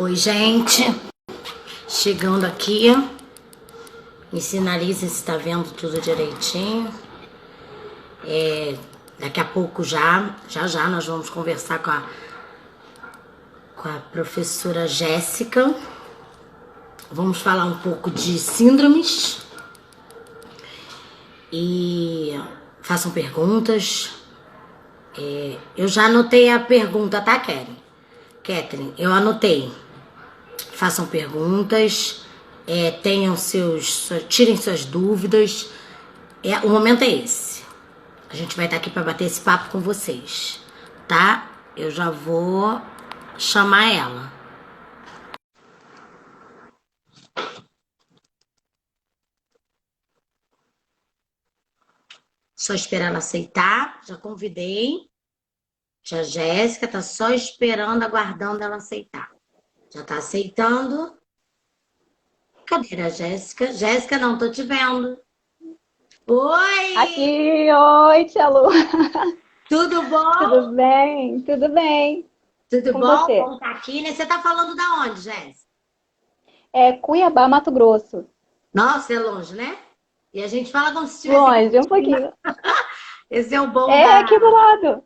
Oi, gente. Chegando aqui. Me sinalize se está vendo tudo direitinho. Daqui a pouco já nós vamos conversar com a professora Jéssica. Vamos falar um pouco de síndromes. E façam perguntas. Eu já anotei a pergunta, tá, Catherine? Eu anotei. Façam perguntas. Tirem suas dúvidas. O momento é esse. A gente vai estar aqui para bater esse papo com vocês, tá? Eu já vou chamar ela. Só esperar ela aceitar. Já convidei. Já a Jéssica tá só esperando, aguardando ela aceitar. Já tá aceitando. Cadê a Jéssica? Jéssica, não tô te vendo. Oi! Aqui, oi, tia Lu. Tudo bom? Tudo bem? Tudo bem. Tudo Com bom? você? Bom tá aqui, né? Você tá falando da onde, Jéssica? É Cuiabá, Mato Grosso. Nossa, é longe, né? E a gente fala como se estivesse aqui. Longe, um pouquinho. Esse é o bom É aqui do lado.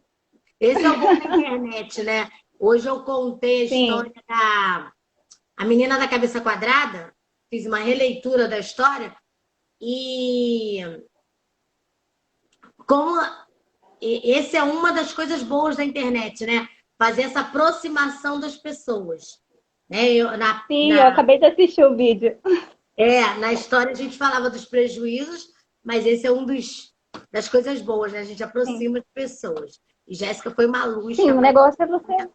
Esse é o bom da internet, né? Hoje eu contei a Sim. história da a menina da cabeça quadrada, fiz uma releitura da história e como esse é uma das coisas boas da internet, né? Fazer essa aproximação das pessoas, né? Sim, eu acabei de assistir o vídeo. Na história a gente falava dos prejuízos, mas esse é das coisas boas, né? A gente Sim. aproxima as pessoas. E Jéssica foi uma luz que Sim, o apareceu. negócio é você.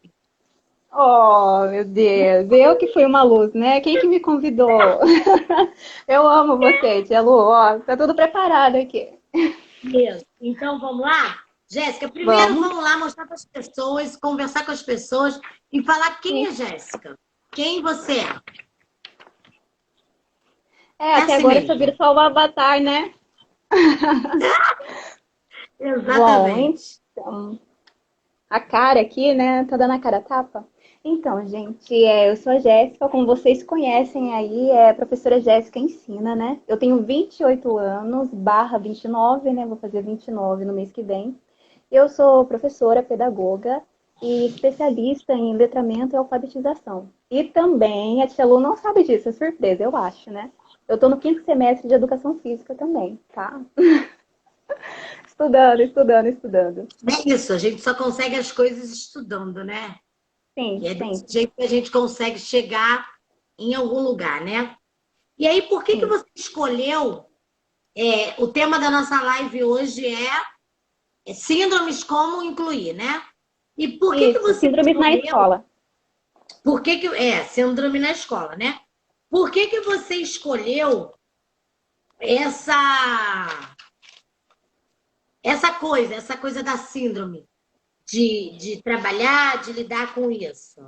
Oh, meu Deus. Eu que fui uma luz, né? Quem que me convidou? Eu amo você, tia Lu. Ó, tá tudo preparado aqui. Isso. Então vamos lá? Jéssica, primeiro Vamos. vamos lá mostrar para as pessoas, conversar com as pessoas e falar quem é Sim. Jéssica. Quem você é? É, É até assim agora eu só mesmo. viro só o avatar, né? Bom, Exatamente. então. A cara aqui, né? Tá dando a cara a tapa? Então, gente, eu sou a Jéssica, como vocês conhecem aí, é a professora Jéssica Ensina, né? Eu tenho 28 anos, barra 29, né? Vou fazer 29 no mês que vem. Eu sou professora, pedagoga e especialista em letramento e alfabetização. E também, a tia Lu não sabe disso, é surpresa, eu acho, né? Eu tô no quinto semestre de educação física também, tá? Estudando, estudando, estudando. É isso, a gente só consegue as coisas estudando, né? E Sim, é desse sempre. jeito que a gente consegue chegar em algum lugar, né? E aí, por que Sim. você escolheu? O tema da nossa live hoje é síndromes como incluir, né? E por que Isso, você síndromes na escolheu? escola. Síndrome na escola, né? Por que você escolheu essa essa coisa da síndrome, de trabalhar, de lidar com isso?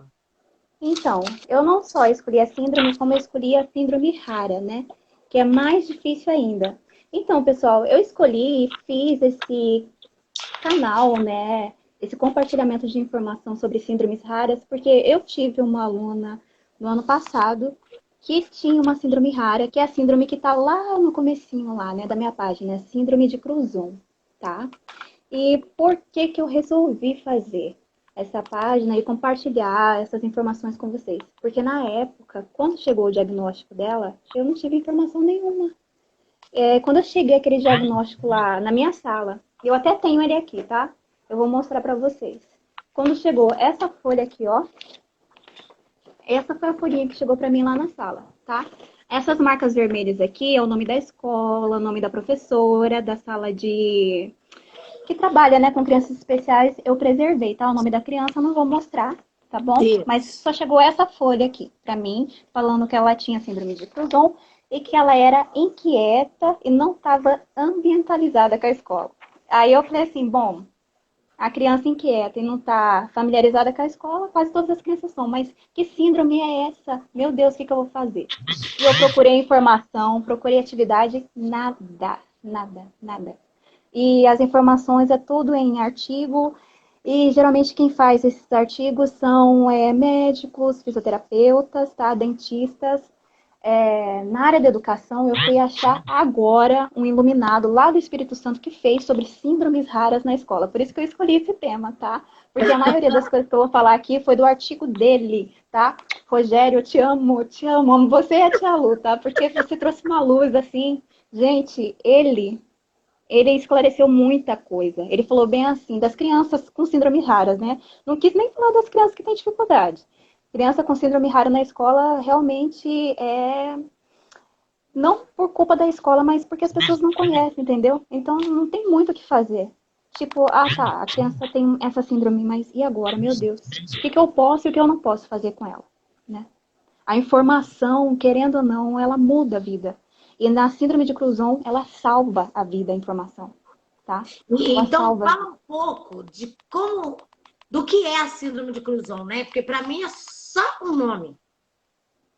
Então, eu não só escolhi a síndrome, como eu escolhi a síndrome rara, né? Que é mais difícil ainda. Então, pessoal, eu escolhi e fiz esse canal, né? Esse compartilhamento de informação sobre síndromes raras, porque eu tive uma aluna no ano passado que tinha uma síndrome rara, que é a síndrome que tá lá no comecinho lá, né, da minha página, síndrome de Cruzon, tá? E por que que eu resolvi fazer essa página e compartilhar essas informações com vocês? Porque na época, quando chegou o diagnóstico dela, eu não tive informação nenhuma. Quando eu cheguei aquele diagnóstico lá na minha sala, eu até tenho ele aqui, tá? Eu vou mostrar para vocês. Quando chegou essa folha aqui, ó, essa foi a folhinha que chegou para mim lá na sala, tá? Essas marcas vermelhas aqui é o nome da escola, o nome da professora, da sala de que trabalha, né, com crianças especiais, eu preservei, tá? O nome da criança eu não vou mostrar, tá bom? Mas Isso. só chegou essa folha aqui pra mim, falando que ela tinha síndrome de Crouzon e que ela era inquieta e não estava ambientalizada com a escola. Aí eu falei assim, bom, a criança inquieta e não está familiarizada com a escola, quase todas as crianças são, mas que síndrome é essa? Meu Deus, o que eu vou fazer? E eu procurei informação, procurei atividade, nada, nada, nada. E as informações é tudo em artigo, E geralmente quem faz esses artigos são médicos, fisioterapeutas, tá? Dentistas. Na área da educação, eu fui achar agora um iluminado lá do Espírito Santo que fez sobre síndromes raras na escola. Por isso que eu escolhi esse tema, tá? Porque a maioria das coisas que eu vou falar aqui foi do artigo dele, tá? Rogério, eu te amo, amo você e a tia Lu, tá? Porque você trouxe uma luz assim. Gente, ele esclareceu muita coisa. Ele falou bem assim, das crianças com síndrome raras, né? Não quis nem falar das crianças que têm dificuldade. Criança com síndrome rara na escola realmente não por culpa da escola, mas porque as pessoas não conhecem, entendeu? Então não tem muito o que fazer. Tipo, tá, a criança tem essa síndrome, mas e agora, meu Deus? O que eu posso e o que eu não posso fazer com ela, né? A informação, querendo ou não, ela muda a vida. E na síndrome de Crouzon, ela salva a vida, a informação, tá? Ela Então, salva a vida. fala um pouco de como, do que é a síndrome de Crouzon, né? Porque para mim é só um nome.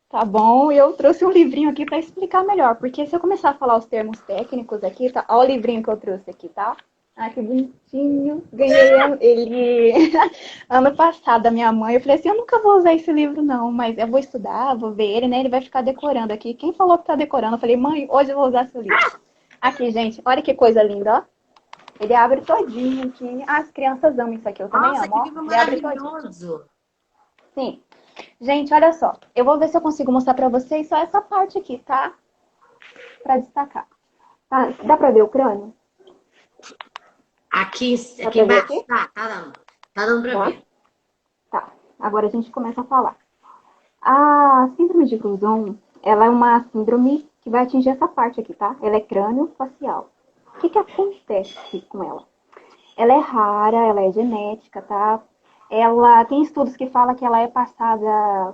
Tá bom, e eu trouxe um livrinho aqui para explicar melhor, porque se eu começar a falar os termos técnicos aqui, tá? Olha o livrinho que eu trouxe aqui, tá? Ah, que bonitinho. Ganhei ele ano passado da minha mãe. Eu falei assim, eu nunca vou usar esse livro não, mas eu vou estudar, vou ver ele, né? Ele vai ficar decorando aqui. Quem falou que tá decorando? Eu falei, mãe, hoje eu vou usar seu livro. Aqui, gente, olha que coisa linda, ó. Ele abre todinho aqui. Ah, as crianças amam isso aqui, eu também Nossa, amo, que ó. livro Ele abre todinho. maravilhoso! Sim. Gente, olha só. Eu vou ver se eu consigo mostrar pra vocês só essa parte aqui, tá? Pra destacar. Tá? Dá pra ver o crânio? Aqui, Dá aqui pra ver embaixo, aqui? tá dando. Tá dando para Tá? ver. Tá. Agora a gente começa a falar. A síndrome de Crouzon, ela é uma síndrome que vai atingir essa parte aqui, tá? Ela é crânio-facial. O que acontece com ela? Ela é rara, ela é genética, tá? Ela tem estudos que falam que ela é passada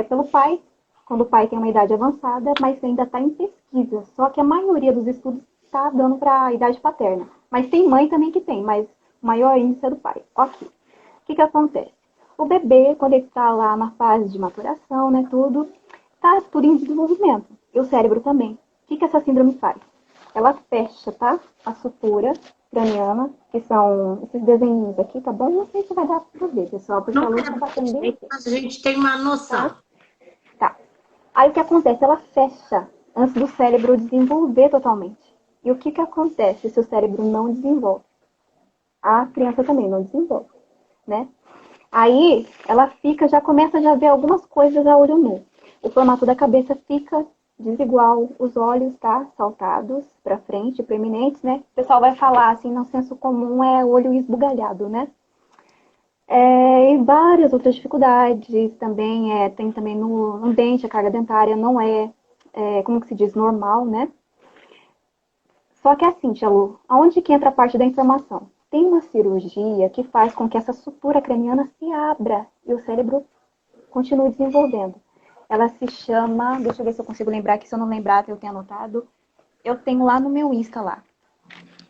pelo pai, quando o pai tem uma idade avançada, mas ainda está em pesquisa. Só que a maioria dos estudos está dando para a idade paterna. Mas tem mãe também que tem, mas o maior índice é do pai. Ok. O que acontece? O bebê, quando ele está lá na fase de maturação, né, tudo, está tudo em desenvolvimento. E o cérebro também. O que essa síndrome faz? Ela fecha, tá? A sutura craniana, que são esses desenhos aqui, tá bom? Não sei se vai dar pra ver, pessoal, porque a Não luz é tá batendo bem aqui, mas a gente tem uma tá? noção. Tá. Aí o que acontece? Ela fecha antes do cérebro desenvolver totalmente. E o que acontece se o cérebro não desenvolve? A criança também não desenvolve, né? Aí ela fica, já começa a já ver algumas coisas a olho nu. O formato da cabeça fica desigual, os olhos, tá? Saltados para frente, proeminentes, né? O pessoal vai falar assim, no senso comum é olho esbugalhado, né? E várias outras dificuldades também, tem também no dente, a carga dentária não como que se diz, normal, né? Só que é assim, Tia Lu, aonde que entra a parte da informação? Tem uma cirurgia que faz com que essa sutura craniana se abra e o cérebro continue desenvolvendo. Ela se chama, deixa eu ver se eu consigo lembrar aqui, se eu não lembrar, eu tenho anotado. Eu tenho lá no meu Insta lá.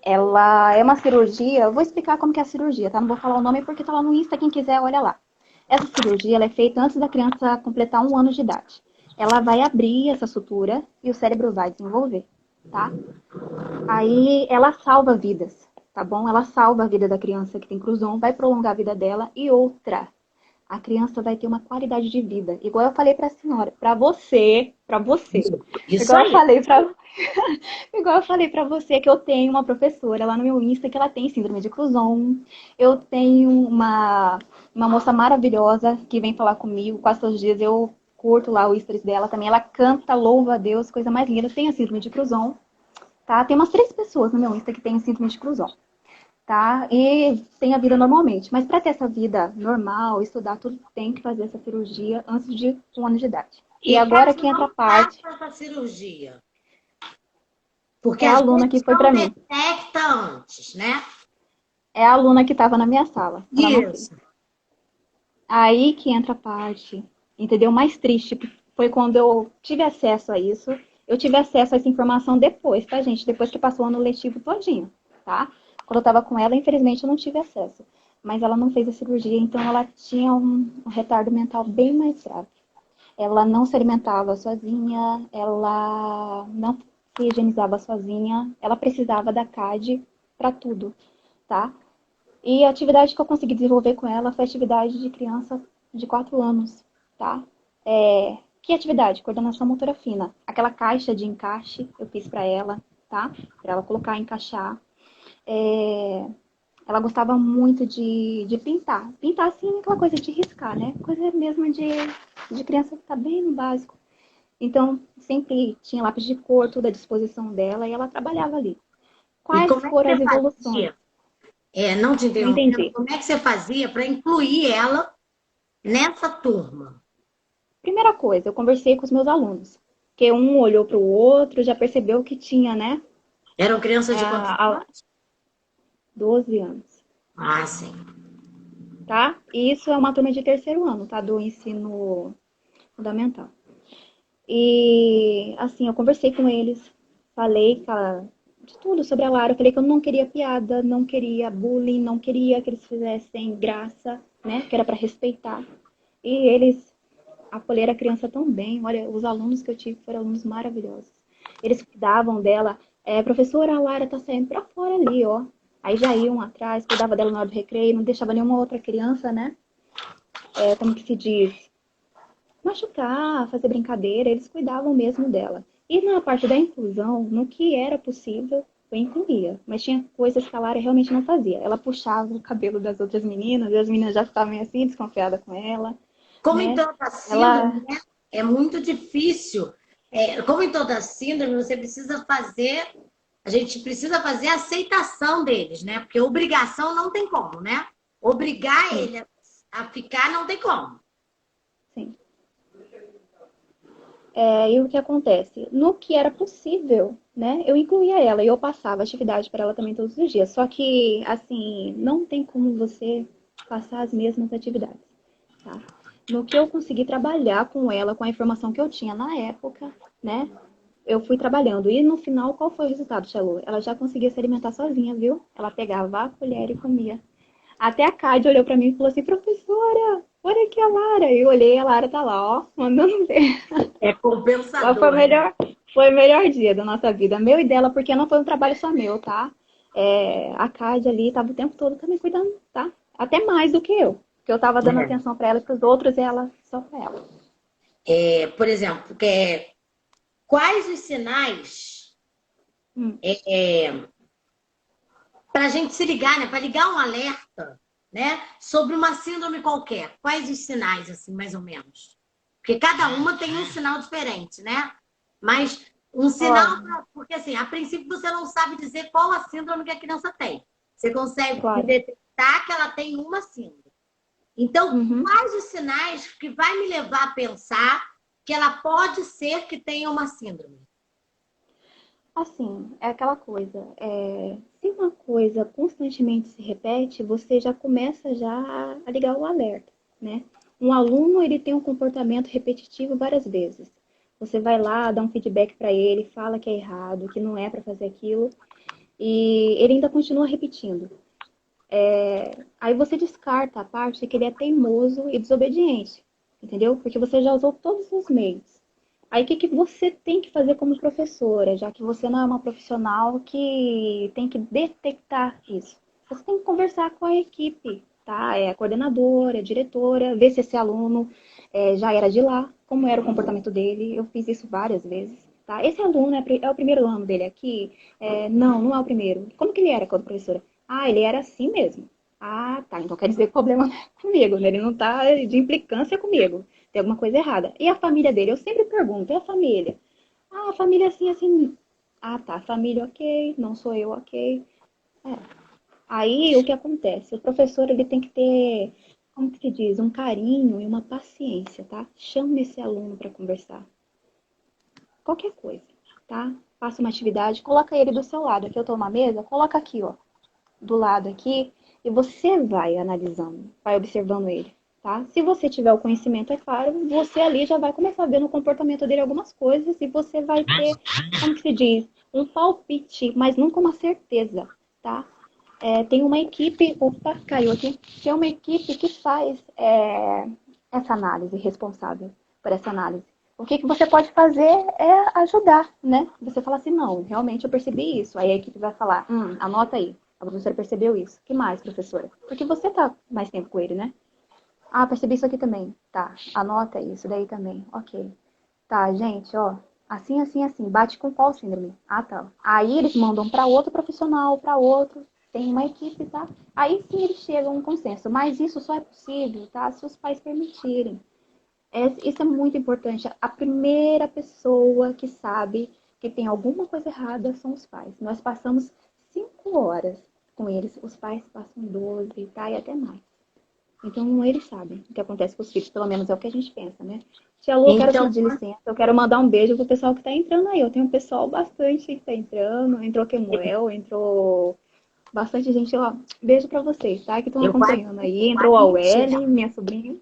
Ela é uma cirurgia, eu vou explicar como que é a cirurgia, tá? Não vou falar o nome porque tá lá no Insta, quem quiser olha lá. Essa cirurgia ela é feita antes da criança completar 1 ano de idade. Ela vai abrir essa sutura e o cérebro vai desenvolver, tá? Aí ela salva vidas, tá bom? Ela salva a vida da criança que tem Crouzon, vai prolongar a vida dela. E outra, a criança vai ter uma qualidade de vida. Igual eu falei para a senhora, para você. Isso Igual eu aí. falei para igual eu falei para você que eu tenho uma professora lá no meu Insta que ela tem síndrome de Crouzon. Eu tenho uma moça maravilhosa que vem falar comigo quase todos os dias. Eu curto lá o stories dela também. Ela canta, louva a Deus, coisa mais linda. Tem a síndrome de Crouzon, tá? Tem umas 3 pessoas no meu Insta que tem síndrome de Crouzon, tá? E tem a vida normalmente. Mas para ter essa vida normal, estudar tudo, tem que fazer essa cirurgia antes de 1 ano de idade. E E agora quase que entra a não parte, passa essa cirurgia. Porque é a às aluna que vezes foi não para mim. detecta antes, né? É a aluna que estava na minha sala. Ela não fez. Isso. Aí que entra a parte, entendeu? Mais triste foi quando eu tive acesso a isso. Eu tive acesso a essa informação depois, tá, gente? Depois que passou o ano letivo todinho, tá? Quando eu tava com ela, infelizmente, eu não tive acesso. Mas ela não fez a cirurgia, então ela tinha um retardo mental bem mais grave. Ela não se alimentava sozinha, ela não se higienizava sozinha, ela precisava da CAD para tudo, tá? E a atividade que eu consegui desenvolver com ela foi atividade de criança de 4 anos, tá? Que atividade? Coordenação motora fina. Aquela caixa de encaixe eu fiz para ela, tá? Para ela colocar e encaixar. É, ela gostava muito de pintar. Pintar, assim, aquela coisa de riscar, né? Coisa mesmo de criança que tá bem no básico. Então, sempre tinha lápis de cor, tudo à disposição dela, e ela trabalhava ali. E Quais como é que foram você as evoluções? fazia? Não te Não interrompendo, entendi. como é que você fazia para incluir ela nessa turma? Primeira coisa, eu conversei com os meus alunos, que um olhou para o outro, já percebeu que tinha, né, Eram crianças de quantos a anos? 12 anos, Ah, sim. tá? E isso é uma turma de terceiro ano, tá? Do ensino fundamental. E, assim, eu conversei com eles, falei de tudo sobre a Lara. Eu falei que eu não queria piada, não queria bullying, não queria que eles fizessem graça, né? Que era para respeitar. E eles acolheram a criança tão bem. Olha, os alunos que eu tive foram alunos maravilhosos. Eles cuidavam dela. Professora, a Lara tá saindo pra fora ali, ó. Aí já iam atrás, cuidava dela na hora do recreio, não deixava nenhuma outra criança, né? Como que se diz? Machucar, fazer brincadeira, eles cuidavam mesmo dela. E na parte da inclusão, no que era possível, eu incluía. Mas tinha coisas que a Lara realmente não fazia. Ela puxava o cabelo das outras meninas, e as meninas já ficavam assim, desconfiadas com ela, Como em né? toda síndrome, Ela, né? É muito difícil. Como em toda síndrome, você precisa fazer, a gente precisa fazer a aceitação deles, né? Porque obrigação não tem como, né? Obrigar sim, ele a ficar não tem como. sim. E o que acontece? No que era possível, né? Eu incluía ela e eu passava atividade para ela também todos os dias. Só que, assim, não tem como você passar as mesmas atividades, tá? No que eu consegui trabalhar com ela, com a informação que eu tinha na época, né? Eu fui trabalhando. E no final, qual foi o resultado, Chalu? Ela já conseguia se alimentar sozinha, viu? Ela pegava a colher e comia. Até a Cádia olhou para mim e falou assim: professora, olha aqui a Lara. Eu olhei, a Lara tá lá, ó, mandando ver. É Foi o compensador, né? melhor, foi o melhor dia da nossa vida, meu e dela, porque não foi um trabalho só meu, tá? A Cádia ali tava o tempo todo também cuidando, tá? Até mais do que eu. Porque eu tava dando atenção para ela e pros outros e ela só pra ela. Por exemplo, quais os sinais Hum. para a gente se ligar, né? Para ligar um alerta, né? Sobre uma síndrome qualquer. Quais os sinais, assim, mais ou menos? Porque cada uma tem um sinal diferente, né? Mas um sinal, Olha, porque assim, a princípio você não sabe dizer qual a síndrome que a criança tem. Você consegue claro. detectar que ela tem uma síndrome. Então, Uhum. quais os sinais que vai me levar a pensar que ela pode ser que tenha uma síndrome? Assim, é aquela coisa. Se uma coisa constantemente se repete, você já começa já a ligar o alerta, né? Um aluno, ele tem um comportamento repetitivo várias vezes. Você vai lá, dá um feedback para ele, fala que é errado, que não é para fazer aquilo, e ele ainda continua repetindo. Aí você descarta a parte que ele é teimoso e desobediente, entendeu? Porque você já usou todos os meios. Aí o que, que você tem que fazer como professora, já que você não é uma profissional que tem que detectar isso? Você tem que conversar com a equipe, tá? A coordenadora, a diretora, ver se esse aluno já era de lá, como era o comportamento dele. Eu fiz isso várias vezes, tá? Esse aluno é o primeiro ano dele aqui? Não, não é o primeiro. Como que ele era quando professora? Ah, ele era assim mesmo. Ah, tá. Então quer dizer que o problema não é comigo, né? Ele não tá de implicância comigo. Tem alguma coisa errada. E a família dele? Eu sempre pergunto, e a família? Ah, a família assim, assim. Ah, tá. Família, ok. Não sou eu, ok. É. Aí, o que acontece? O professor, ele tem que ter, como que se diz, um carinho e uma paciência, tá? Chame esse aluno para conversar. Qualquer coisa, tá? Faça uma atividade, coloca ele do seu lado. Aqui eu tô uma mesa, coloca aqui, ó, do lado aqui, e você vai analisando, vai observando ele, tá? Se você tiver o conhecimento, é claro, você ali já vai começar a ver no comportamento dele algumas coisas e você vai ter, como que se diz, um palpite, mas nunca uma certeza, tá? Tem uma equipe, opa, caiu aqui, tem uma equipe que faz essa análise, responsável por essa análise. O que, que você pode fazer é ajudar, né? Você fala assim, não, realmente eu percebi isso. Aí a equipe vai falar, anota aí. A professora percebeu isso. Que mais, professora? Porque você tá mais tempo com ele, né? Ah, percebi isso aqui também. Tá, anota isso daí também. Ok. Tá, gente, ó. Assim, assim, assim. Bate com qual síndrome? Ah, tá. Aí eles mandam para outro profissional, para outro. Tem uma equipe, tá? Aí sim eles chegam a um consenso. Mas isso só é possível, tá? Se os pais permitirem. Isso é muito importante. A primeira pessoa que sabe que tem alguma coisa errada são os pais. Nós passamos 5 horas com eles. Os pais passam 12, tá? E até mais. Então, eles sabem o que acontece com os filhos, pelo menos é o que a gente pensa, né? Tia Lu, eu quero Então, pedir licença, eu quero mandar um beijo pro pessoal que tá entrando aí. Eu tenho um pessoal bastante que tá entrando, entrou Kemuel, entrou bastante gente, ó. Beijo pra vocês, tá? Que estão eu quase, acompanhando aí. Entrou quase a não Welly, enxergo. minha sobrinha.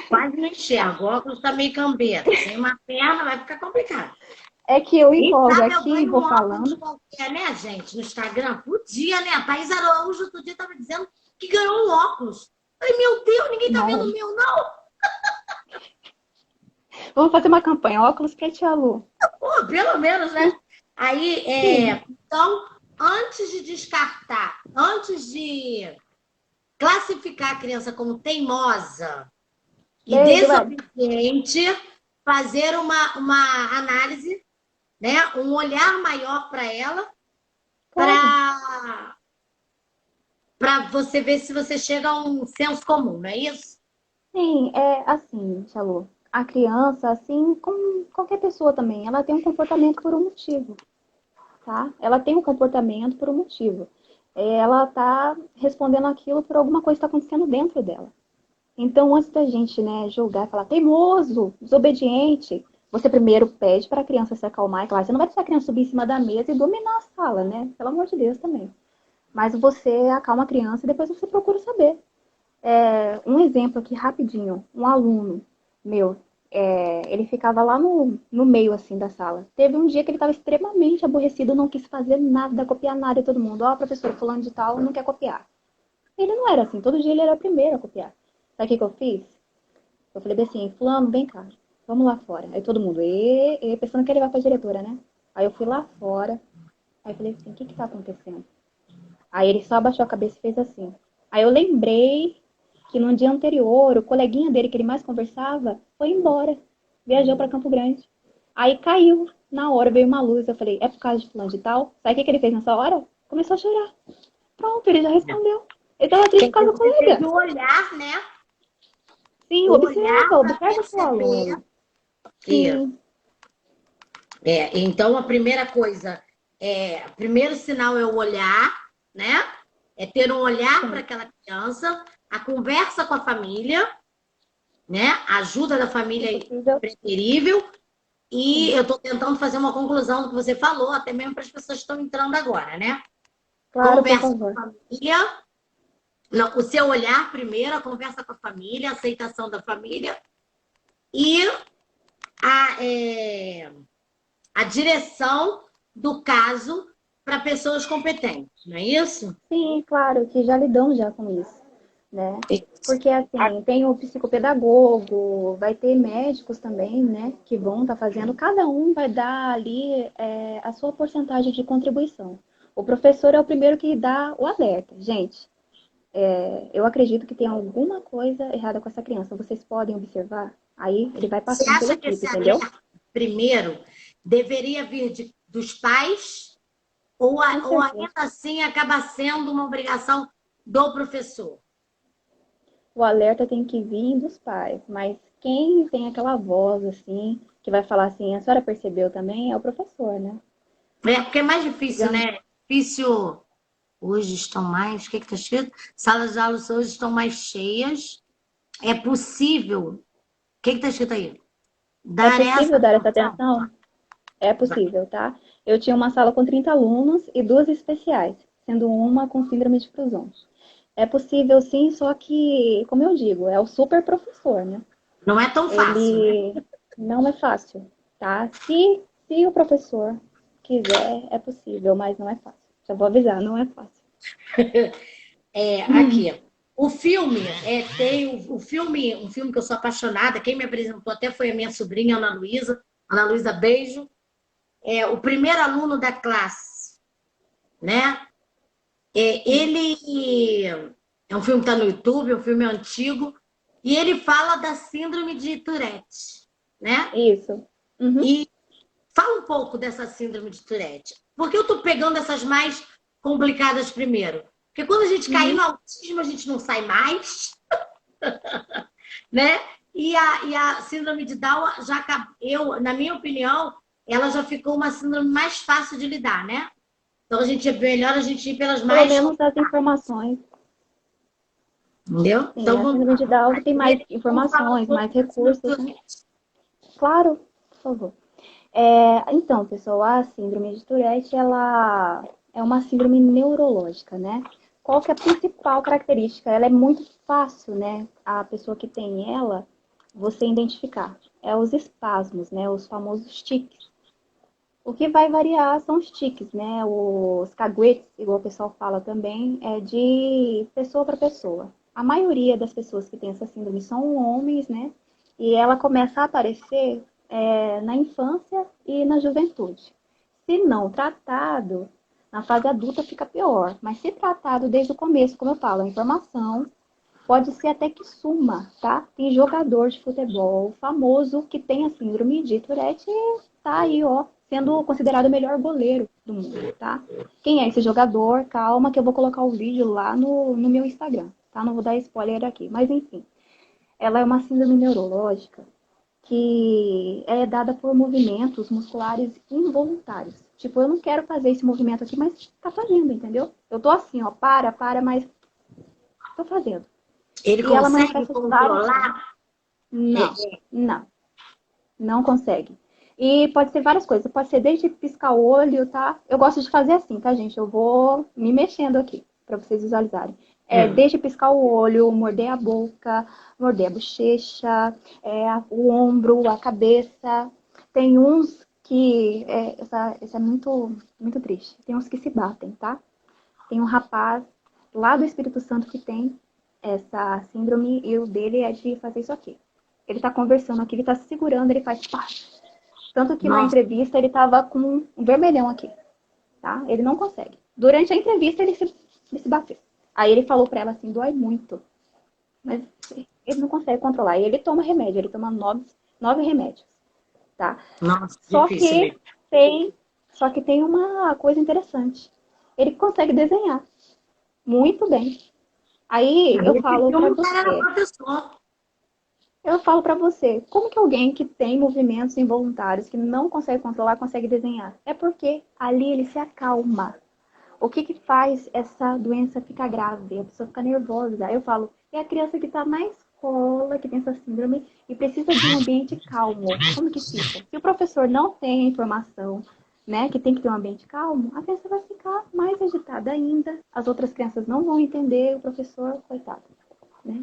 Quase não enxergo. O óculos tá meio cambeiro. Sem uma perna vai ficar complicado. É que eu Quem empolgo sabe eu aqui e ganho um vou óculos falando. qualquer, né, gente? No Instagram. Podia, né? A Thaís Araújo outro dia tava dizendo que ganhou um óculos. Ai, meu Deus, ninguém tá vendo o Não. meu, não. Vamos fazer uma campanha, óculos pra Tia Lu. Pô, pelo menos, né? Aí, Sim, então, antes de descartar, antes de classificar a criança como teimosa e beijo, Welly. desobediente, fazer uma análise, né? Um olhar maior para ela, Claro. para você ver se você chega a um senso comum, não é isso? Sim, é assim, Chalu. A criança, assim como qualquer pessoa também, ela tem um comportamento por um motivo, tá? Ela tem um comportamento por um motivo. Ela tá respondendo aquilo por alguma coisa que está acontecendo dentro dela. Então, antes da gente, né, julgar, falar teimoso, desobediente, você primeiro pede para a criança se acalmar. E claro, você não vai deixar a criança subir em cima da mesa e dominar a sala, né? Pelo amor de Deus também. Mas você acalma a criança e depois você procura saber. Um exemplo aqui rapidinho, um aluno meu, ele ficava lá no meio assim da sala. Teve um dia que ele estava extremamente aborrecido, não quis fazer nada, copiar nada e todo mundo. Ó, professor, fulano de tal não quer copiar. Ele não era assim, todo dia ele era o primeiro a copiar. Sabe o que que eu fiz? Eu falei bem assim, fulano, vem cá, vamos lá fora. Aí todo mundo, pensando que ele vai pra diretora, né? Aí eu fui lá fora, aí eu falei assim, o que que tá acontecendo? Aí ele só abaixou a cabeça e fez assim. Aí eu lembrei que no dia anterior, o coleguinha dele que ele mais conversava foi embora. Viajou para Campo Grande. Aí caiu. Na hora veio uma luz. Eu falei, é por causa de fulano de tal? Sabe o que, que ele fez nessa hora? Começou a chorar. Pronto, ele já respondeu. Ele tava triste por Quer dizer, causa do você teve colega. o olhar, né? Sim, O olhar observa, para observa o seu perceber. aluno. Sim, Então, a primeira coisa, o primeiro sinal é o olhar, né? É ter um olhar para sim. aquela criança, a conversa com a família, né? A ajuda da Se família é possível, preferível. E sim. eu estou tentando fazer uma conclusão do que você falou, até mesmo para as pessoas que estão entrando agora, né? Claro, por Conversa com favor. a família, não, o seu olhar primeiro, a conversa com a família, a aceitação da família e a, é, a direção do caso para pessoas competentes, não é isso? Sim, claro, que já lidam já com isso, né? Porque assim, tem o psicopedagogo, vai ter médicos também, né, que vão estar fazendo, cada um vai dar ali a sua porcentagem de contribuição. O professor é o primeiro que dá o alerta. Gente, eu acredito que tem alguma coisa errada com essa criança. Vocês podem observar? Aí ele vai Você passando pela acha que equipe, esse entendeu? alerta, primeiro, deveria vir dos pais Com ou certeza. ainda assim acaba sendo uma obrigação do professor? O alerta tem que vir dos pais, mas quem tem aquela voz assim, que vai falar assim, a senhora percebeu também, é o professor, né? Porque é mais difícil, Já, né? Difícil. Hoje estão mais. O que está escrito? Salas de aulas hoje estão mais cheias. É possível. O que está escrito aí? é Dar essa possível dar essa atenção. atenção? É possível, tá? Eu tinha uma sala com 30 alunos e duas especiais, sendo uma com síndrome de Crohn. É possível sim, só que, como eu digo, é o super professor, né? Não é tão fácil, né? Ele não é fácil, tá? Se o professor quiser, é possível, mas não é fácil. Já vou avisar, não é fácil. Aqui. O filme, tem o filme, um filme que eu sou apaixonada, quem me apresentou até foi a minha sobrinha, Ana Luísa. Ana Luísa, beijo. É o primeiro aluno da classe, né? Ele é um filme que está no YouTube, é um filme antigo, e ele fala da síndrome de Tourette, né? Isso. Uhum. E fala um pouco dessa síndrome de Tourette. Por que eu estou pegando essas mais complicadas primeiro? Porque quando a gente cair Uhum. no autismo, a gente não sai mais, né? E a síndrome de Down já eu, na minha opinião, ela já ficou uma síndrome mais fácil de lidar, né? Então a gente é melhor a gente ir pelas Pelo mais, menos as informações. entendeu? Sim, Então a vamos síndrome lá. de Down tem mais Vamos falar um informações, pouco mais da síndrome de recursos, né? Tourette. Claro, por favor. Então, pessoal, a síndrome de Tourette, ela é uma síndrome neurológica, né? Qual que é a principal característica? Ela é muito fácil, né? A pessoa que tem ela, você identificar. É os espasmos, né? Os famosos tiques. O que vai variar são os tiques, né? Os caguetes, igual o pessoal fala também, é de pessoa para pessoa. A maioria das pessoas que têm essa síndrome são homens, né? E ela começa a aparecer na infância e na juventude. Se não tratado, na fase adulta fica pior. Mas se tratado desde o começo, como eu falo, a informação pode ser até que suma, tá? Tem jogador de futebol famoso que tem a síndrome de Tourette e tá aí, ó, sendo considerado o melhor goleiro do mundo, tá? Quem é esse jogador? Calma que eu vou colocar o vídeo lá no meu Instagram, tá? Não vou dar spoiler aqui, mas enfim. Ela é uma síndrome neurológica que é dada por movimentos musculares involuntários. Tipo, eu não quero fazer esse movimento aqui, mas tá fazendo, entendeu? Eu tô assim, ó, para, mas tô fazendo. Ele E ela consegue manifesta várias formas. controlar? Não, É, não, não consegue. E pode ser várias coisas. Pode ser desde piscar o olho, tá? Eu gosto de fazer assim, tá, gente? Eu vou me mexendo aqui para vocês visualizarem. é. Desde piscar o olho, morder a boca, morder a bochecha, o ombro, a cabeça. Tem uns que essa é muito, muito triste. Tem uns que se batem, tá? Tem um rapaz lá do Espírito Santo que tem essa síndrome e o dele é de fazer isso aqui. Ele tá conversando aqui, ele tá se segurando, ele faz pá. Tanto que na Nossa, entrevista ele tava com um vermelhão aqui, tá? Ele não consegue. Durante a entrevista ele se bateu. Aí ele falou pra ela assim, dói muito. Mas ele não consegue controlar. E ele toma remédio, ele toma nove remédios, tá? nossa, Só difícil que mesmo. tem, só que tem uma coisa interessante. Ele consegue desenhar muito bem. Aí Esse filme o cara era professor. eu falo pra você, como que alguém que tem movimentos involuntários, que não consegue controlar, consegue desenhar? É porque ali ele se acalma. O que que faz essa doença ficar grave? A pessoa fica nervosa. Aí eu falo, é a criança que tá na escola, que tem essa síndrome e precisa de um ambiente calmo. Como que fica? Se o professor não tem a informação, né, que tem que ter um ambiente calmo, a criança vai ficar mais agitada ainda. As outras crianças não vão entender, o professor, coitado, né?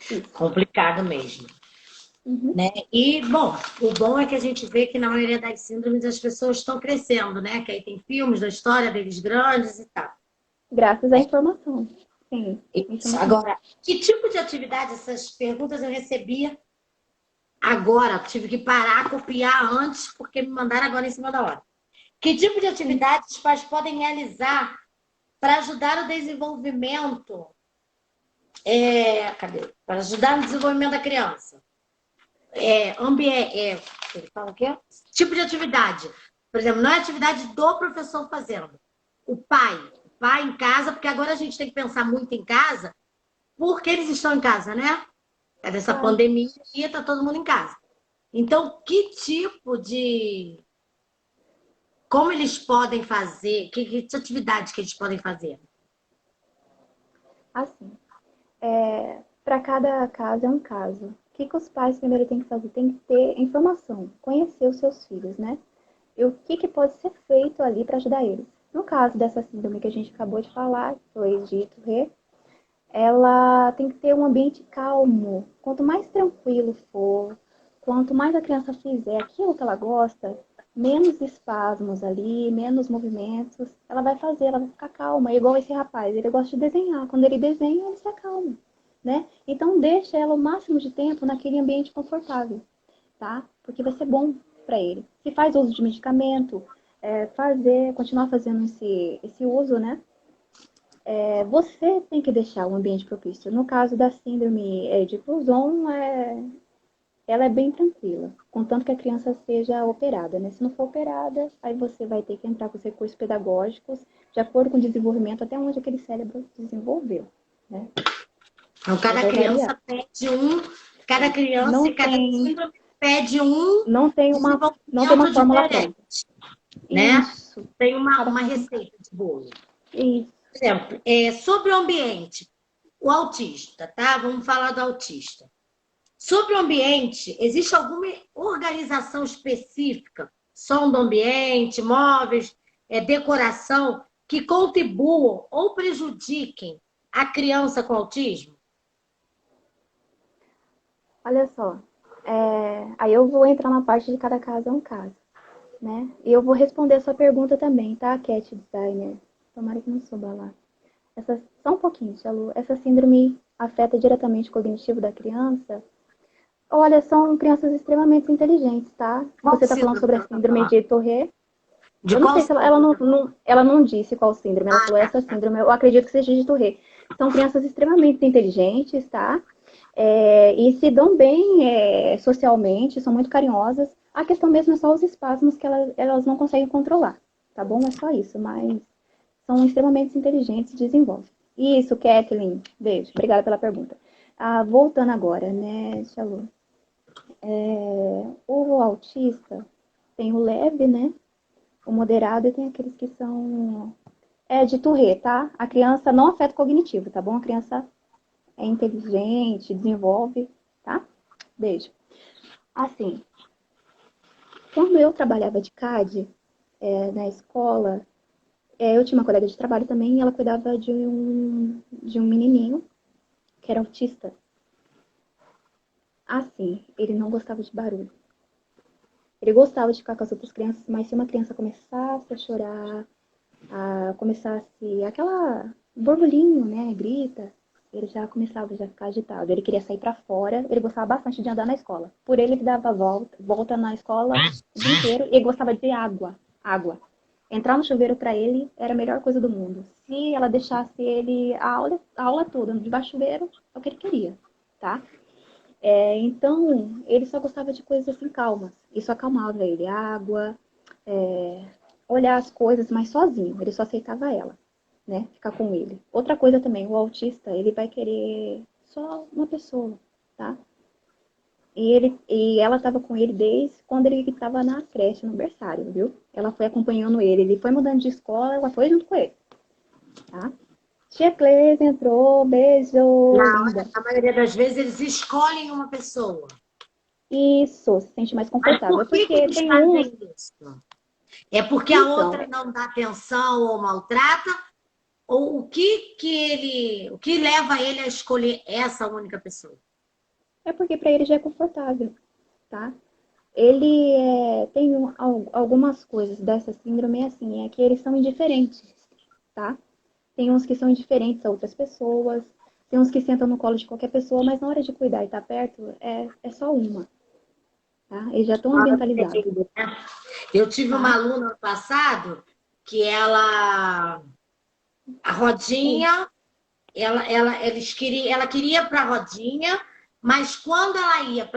Isso. Complicado mesmo. Uhum. Né? E, bom, o bom é que a gente vê que na maioria das síndromes as pessoas estão crescendo, né? Que aí tem filmes da história deles grandes e tal. Graças à informação. Sim, isso é Isso. muito bom. Agora, que tipo de atividade essas perguntas eu recebia agora? Tive que parar, copiar antes, porque me mandaram agora em cima da hora. Que tipo de Sim. atividades os pais podem realizar para ajudar o desenvolvimento? Cadê? Para ajudar no desenvolvimento da criança. Ele fala o quê? Tipo de atividade. Por exemplo, não é atividade do professor fazendo. O pai em casa, porque agora a gente tem que pensar muito em casa, porque eles estão em casa, né? É dessa Claro. pandemia e está todo mundo em casa. Então, que tipo de. Como eles podem fazer? Que atividade que eles podem fazer? Assim, para cada caso é um caso. O que, que os pais primeiro têm que fazer? Tem que ter informação, conhecer os seus filhos, né? E o que, que pode ser feito ali para ajudar eles. No caso dessa síndrome que a gente acabou de falar, que foi de Tourette, ela tem que ter um ambiente calmo. Quanto mais tranquilo for, quanto mais a criança fizer aquilo que ela gosta, menos espasmos ali, menos movimentos, ela vai fazer, ela vai ficar calma. É igual esse rapaz, ele gosta de desenhar. Quando ele desenha, ele se acalma, né? Então deixa ela o máximo de tempo naquele ambiente confortável, tá? Porque vai ser bom para ele. Se faz uso de medicamento, continuar fazendo esse uso, né? Você tem que deixar o ambiente propício. No caso da síndrome de Crouzon, ela é bem tranquila, contanto que a criança seja operada, né? Se não for operada, aí você vai ter que entrar com os recursos pedagógicos de acordo com o desenvolvimento, até onde aquele cérebro desenvolveu, né? Então, Aí vai variar. cada criança Não e cada tem, síndrome pede um não tem uma desenvolvimento fórmula pronta. diferente, né? Isso. Tem Cada uma caso. receita de bolo. Isso. Por exemplo, sobre o ambiente, o autista, tá? Vamos falar do autista. Sobre o ambiente, existe alguma organização específica, som do ambiente, móveis, decoração, que contribuam ou prejudiquem a criança com autismo? Olha só. Aí eu vou entrar na parte de cada caso é um caso, né? E eu vou responder a sua pergunta também, tá, Cat Designer? Tomara que não suba lá. Só um pouquinho, Chalu. Essa síndrome afeta diretamente o cognitivo da criança? Olha, são crianças extremamente inteligentes, tá? Qual Você está falando síndrome sobre a ela está síndrome falando? de Tourette. De Eu não qual sei se ela síndrome? não disse qual síndrome. Ela Ah, falou tá. essa síndrome. Eu acredito que seja de Tourette. São crianças extremamente inteligentes, tá? E se dão bem socialmente, são muito carinhosas. A questão mesmo é só os espasmos que elas não conseguem controlar, tá bom? É só isso, mas são extremamente inteligentes e desenvolvem. Isso, Kathleen. Beijo. Obrigada pela pergunta. Voltando agora, né, Chalu? O autista tem o leve, né? O moderado e tem aqueles que são de Tourette, tá? A criança não afeta o cognitivo, tá bom? A criança é inteligente, desenvolve, tá? Beijo. Assim, quando eu trabalhava de CAD na escola, eu tinha uma colega de trabalho também e ela cuidava de um menininho que era autista. Assim, ele não gostava de barulho. Ele gostava de ficar com as outras crianças, mas se uma criança começasse a chorar, começasse aquela borbulhinho, né, grita, ele já começava a ficar agitado. Ele queria sair para fora, ele gostava bastante de andar na escola. Por ele dava volta na escola o dia inteiro e ele gostava de água. Entrar no chuveiro para ele era a melhor coisa do mundo. Se ela deixasse ele a aula toda debaixo do chuveiro, é o que ele queria, tá? Então, ele só gostava de coisas assim calmas. Isso acalmava ele. Água, olhar as coisas, mas sozinho. Ele só aceitava ela, né? Ficar com ele. Outra coisa também, o autista, ele vai querer só uma pessoa, tá? E ela estava com ele desde quando ele estava na creche, no berçário, viu? Ela foi acompanhando ele. Ele foi mudando de escola, ela foi junto com ele, tá? Tia Cleise entrou, beijo, linda. Na maioria das vezes, eles escolhem uma pessoa. Isso, se sente mais Mas confortável. por que Porque eles tem uns. fazem isso? É porque a Então, outra não dá atenção ou maltrata? Ou o que leva ele a escolher essa única pessoa? é porque para ele já é confortável, tá? Ele tem algumas coisas dessa síndrome assim, é que eles são indiferentes, tá? Tem uns que são indiferentes a outras pessoas, tem uns que sentam no colo de qualquer pessoa, mas na hora de cuidar e estar perto, é só uma, tá? Eles já estão ambientalizados, Eu tive uma tá? aluna no passado que a rodinha, ela queria para a rodinha, mas quando ela ia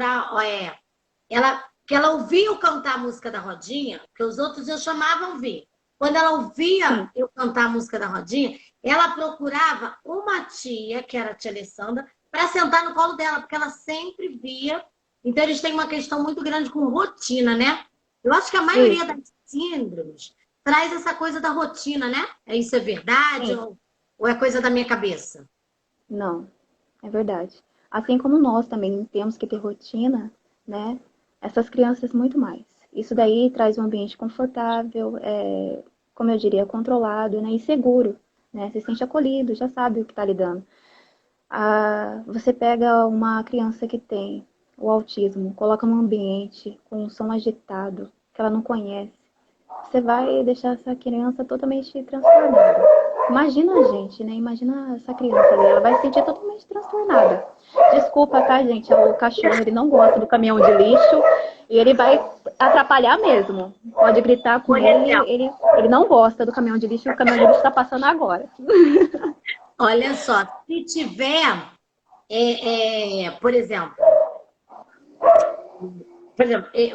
que ela ouvia eu cantar a música da rodinha, que os outros eu chamava ouvir. Quando ela Sim, ouvia eu cantar a música da rodinha, ela procurava uma tia, que era a tia Alessandra, para sentar no colo dela, porque ela sempre via. Então, eles têm uma questão muito grande com rotina, né? Eu acho que a maioria isso, das síndromes traz essa coisa da rotina, né? Isso é verdade sim, ou é coisa da minha cabeça? não, é verdade. Assim como nós também temos que ter rotina, né? Essas crianças muito mais. Isso daí traz um ambiente confortável, como eu diria, controlado, né? E seguro, né? Se sente acolhido, já sabe o que está lidando. Você pega uma criança que tem o autismo, coloca num ambiente com um som agitado, que ela não conhece, você vai deixar essa criança totalmente transtornada. Imagina a gente, né? Imagina essa criança ali, ela vai se sentir totalmente transtornada. Desculpa, tá, gente? O cachorro, ele não gosta do caminhão de lixo e ele vai atrapalhar mesmo. Pode gritar com Por ele, exemplo, ele não gosta do caminhão de lixo e o caminhão de lixo tá passando agora. Olha só, se tiver, por exemplo,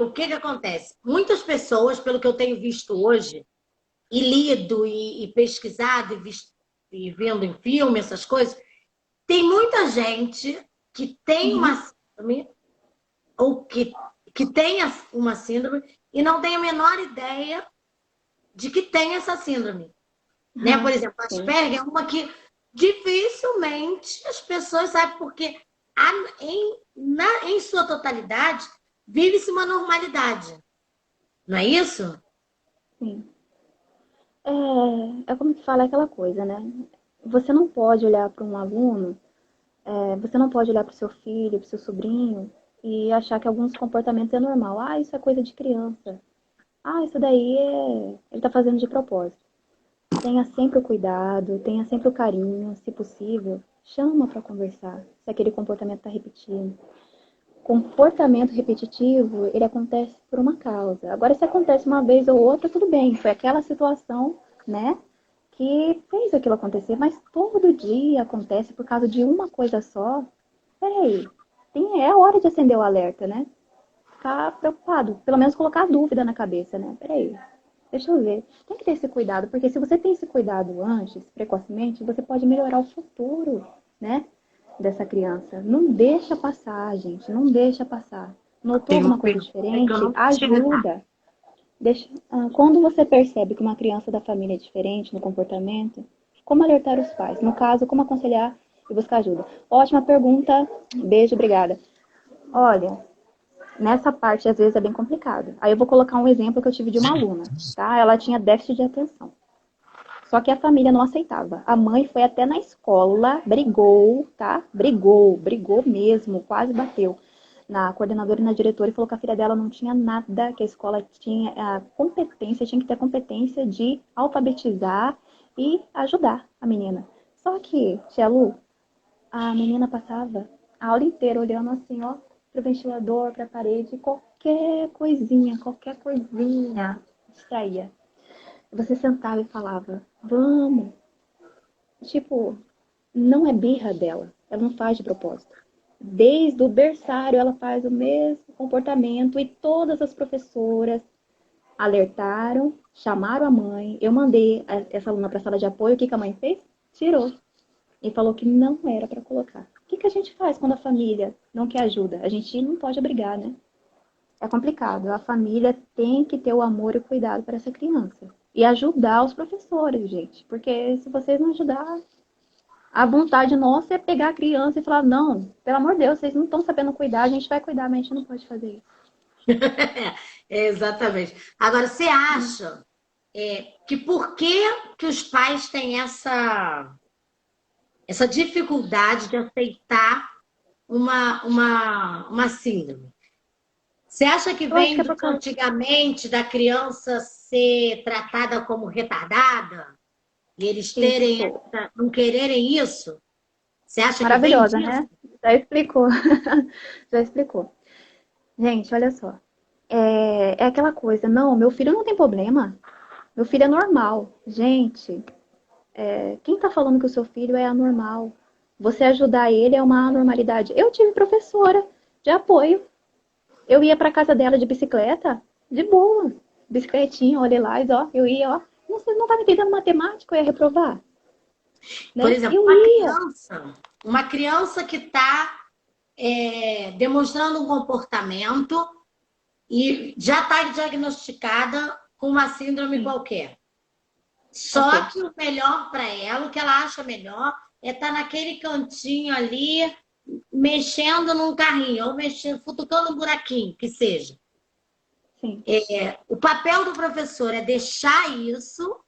o que que acontece? Muitas pessoas, pelo que eu tenho visto hoje, e lido, e pesquisado, e, visto, e vendo em filme, essas coisas, tem muita gente que tem uma Uhum, síndrome, ou que tem uma síndrome, e não tem a menor ideia de que tem essa síndrome. Né? Por uhum, exemplo, a sim, Asperger é uma que dificilmente as pessoas sabem, porque em sua totalidade vive-se uma normalidade. Não é isso? sim. É como que fala aquela coisa, né? Você não pode olhar para um aluno, você não pode olhar para o seu filho, para o seu sobrinho e achar que alguns comportamentos é normal. Ah, isso é coisa de criança. Ah, isso daí ele tá fazendo de propósito. Tenha sempre o cuidado, tenha sempre o carinho, se possível, chama para conversar, se aquele comportamento está repetindo. Comportamento repetitivo, ele acontece por uma causa. Agora, se acontece uma vez ou outra, tudo bem, foi aquela situação, né, que fez aquilo acontecer, mas todo dia acontece por causa de uma coisa só. Peraí, é a hora de acender o alerta, né? Ficar preocupado, pelo menos colocar dúvida na cabeça, né? Peraí, deixa eu ver. Tem que ter esse cuidado, porque se você tem esse cuidado antes, precocemente, você pode melhorar o futuro, né? Dessa criança. Não deixa passar, gente. Não deixa passar. Notou Tem uma alguma coisa pergunta que eu diferente? não tive. Ajuda. Quando você percebe que uma criança da família é diferente no comportamento, como alertar os pais? No caso, como aconselhar e buscar ajuda? Ótima pergunta. Beijo, obrigada. Olha, nessa parte às vezes é bem complicado. Aí eu vou colocar um exemplo que eu tive de uma aluna, tá? Ela tinha déficit de atenção. Só que a família não aceitava. A mãe foi até na escola, brigou, tá? Brigou mesmo, quase bateu na coordenadora e na diretora e falou que a filha dela não tinha nada, que a escola tinha a competência, tinha que ter competência de alfabetizar e ajudar a menina. Só que, tia Lu, a menina passava a aula inteira olhando assim, ó, pro ventilador, pra parede, qualquer coisinha distraía. Você sentava e falava, vamos. Tipo, não é birra dela. Ela não faz de propósito. Desde o berçário, ela faz o mesmo comportamento e todas as professoras alertaram, chamaram a mãe. Eu mandei essa aluna para a sala de apoio. O que a mãe fez? Tirou. E falou que não era para colocar. O que a gente faz quando a família não quer ajuda? A gente não pode obrigar, né? É complicado. A família tem que ter o amor e o cuidado para essa criança. E ajudar os professores, gente. Porque se vocês não ajudar, a vontade nossa é pegar a criança e falar, não, pelo amor de Deus, vocês não estão sabendo cuidar, a gente vai cuidar, mas a gente não pode fazer isso. Exatamente. Agora, você acha que por que, que os pais têm essa dificuldade de aceitar uma síndrome? Você acha que Eu acho que vem é do por causa... antigamente da criança ser tratada como retardada e eles terem Isso. não quererem isso? Você acha que vem Maravilhosa, disso? né? Já explicou. Já explicou. Gente, olha só. É aquela coisa, não, meu filho não tem problema. Meu filho é normal. Gente, quem tá falando que o seu filho é anormal? Você ajudar ele é uma anormalidade. Eu tive professora de apoio. Eu ia pra casa dela de bicicleta, de boa. Bicicletinha, olha lá, ó, eu ia, ó. Você não tá me entendendo matemática, eu ia reprovar, Por né? exemplo, Eu ia. uma criança que está demonstrando um comportamento e já está diagnosticada com uma síndrome Sim, qualquer. ok. Só que o melhor para ela, o que ela acha melhor, é estar naquele cantinho ali, mexendo num carrinho, ou mexendo, futucando um buraquinho, que seja. Sim. O papel do professor é deixar isso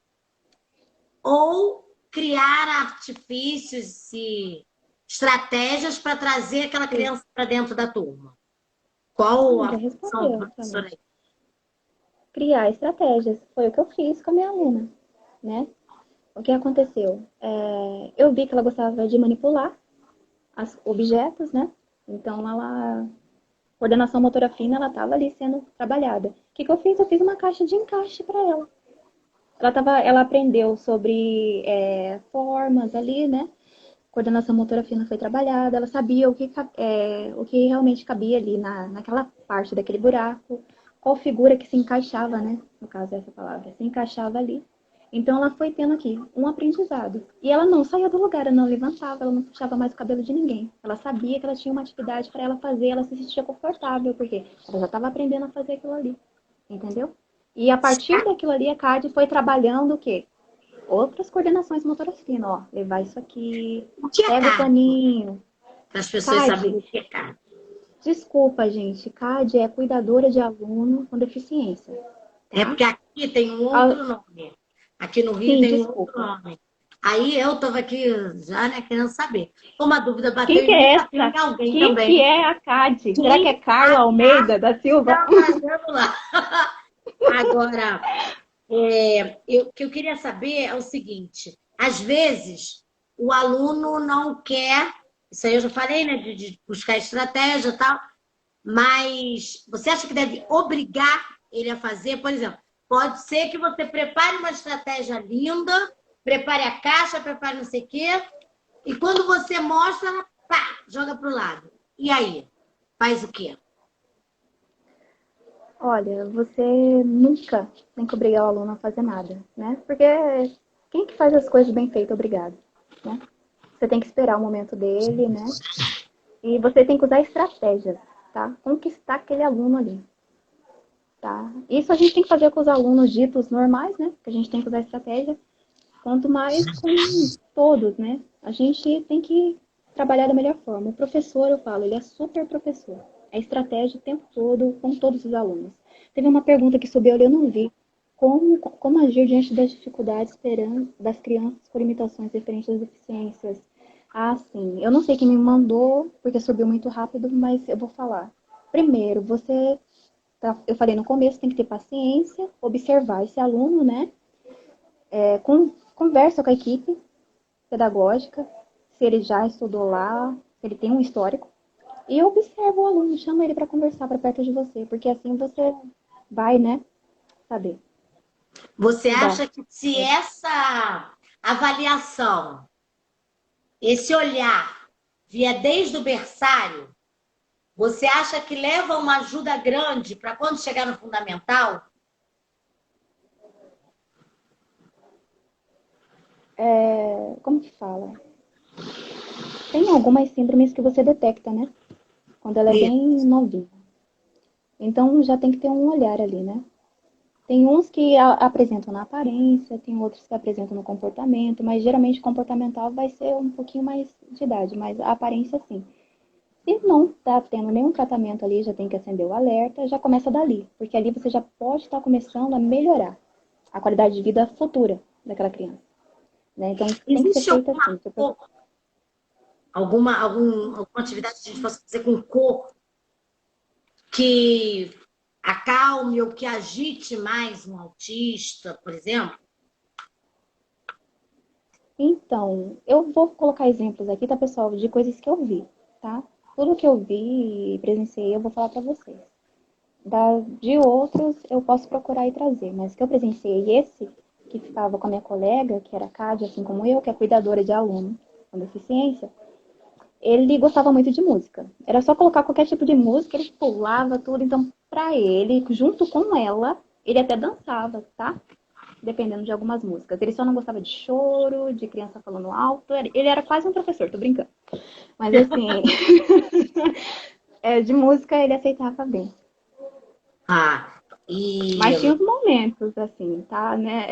ou criar artifícios e estratégias para trazer aquela Sim. criança para dentro da turma? Qual Ah, a já função do respondeu professor também. aí? Criar estratégias. Foi o que eu fiz com a minha aluna, né? O que aconteceu? Eu vi que ela gostava de manipular os objetos, né? Então, coordenação motora fina, ela estava ali sendo trabalhada. O que eu fiz? Eu fiz uma caixa de encaixe para ela. Ela aprendeu sobre formas ali, né? coordenação motora fina foi trabalhada, ela sabia o que realmente cabia ali naquela parte daquele buraco, qual figura que se encaixava, né? No caso, essa palavra, se encaixava ali. Então, ela foi tendo aqui um aprendizado. E ela não saía do lugar, ela não levantava, ela não puxava mais o cabelo de ninguém. Ela sabia que ela tinha uma atividade para ela fazer, ela se sentia confortável, porque ela já estava aprendendo a fazer aquilo ali. Entendeu? E a partir daquilo ali, a CAD foi trabalhando o quê? Outras coordenações motoras finas, ó. Levar isso aqui, O que é pega o CAD? paninho. Para as pessoas saberem CAD, o que é CAD. desculpa, gente. CAD é cuidadora de aluno com deficiência, É tá? porque aqui tem um Ah, outro nome. Aqui no Rio sim, tem um outro desculpa. nome. Aí eu estava aqui já, né, querendo saber. Uma dúvida Quem bateu que em mim, é bateu essa? em alguém Quem que também. é a CAD? Será que Quem é Carla Almeida da Silva? está fazendo lá? Agora, o que eu queria saber é o seguinte: às vezes o aluno não quer, isso aí eu já falei, né, de buscar estratégia e tal, mas você acha que deve obrigar ele a fazer? Por exemplo, pode ser que você prepare uma estratégia linda, prepare a caixa, prepare não sei o quê, e quando você mostra, ela, pá, joga para o lado. E aí? Faz o quê? Olha, você nunca tem que obrigar o aluno a fazer nada, né? Porque quem que faz as coisas bem feitas, obrigado, né? Você tem que esperar o momento dele, né? E você tem que usar estratégias, tá? Conquistar aquele aluno ali, tá? Isso a gente tem que fazer com os alunos ditos normais, né? Que a gente tem que usar estratégia. Quanto mais com todos, né? A gente tem que trabalhar da melhor forma. O professor, eu falo, ele é super professor. É estratégia o tempo todo com todos os alunos. Teve uma pergunta que subiu ali, eu não vi. Como agir diante das dificuldades das crianças com limitações referentes às deficiências? Ah, sim. Eu não sei quem me mandou, porque subiu muito rápido, mas eu vou falar. Primeiro, eu falei no começo, tem que ter paciência, observar esse aluno, né? Conversa com a equipe pedagógica, se ele já estudou lá, se ele tem um histórico, e observa o aluno, chama ele para conversar para perto de você, porque assim você vai, né, saber Você lidar. acha que se essa avaliação, esse olhar, vier desde o berçário, você acha que leva uma ajuda grande para quando chegar no fundamental? Como que fala? Tem algumas síndromes que você detecta, né, quando ela é Isso. bem novinha. Então já tem que ter um olhar ali, né? Tem uns que apresentam na aparência, tem outros que apresentam no comportamento, mas geralmente comportamental vai ser um pouquinho mais de idade, mas a aparência sim. Se não está tendo nenhum tratamento ali, já tem que acender o alerta, já começa dali, porque ali você já pode estar começando a melhorar a qualidade de vida futura daquela criança, né? Então tem que ser Existe feito alguma assim. cor, alguma atividade que a gente possa fazer com cor que acalme ou que agite mais um autista, por exemplo? Então, eu vou colocar exemplos aqui, tá, pessoal, de coisas que eu vi, tá? Tudo que eu vi e presenciei, eu vou falar para vocês. De outros, eu posso procurar e trazer, mas que eu presenciei esse, que ficava com a minha colega, que era Cádia, assim como eu, que é cuidadora de aluno com deficiência, ele gostava muito de música. Era só colocar qualquer tipo de música, ele pulava tudo. Então, pra ele, junto com ela, ele até dançava, tá? Dependendo de algumas músicas. Ele só não gostava de choro, de criança falando alto. Ele era quase um professor, tô brincando. Mas assim, de música ele aceitava bem. Ah, e Mas tinha os momentos, assim, tá? Né?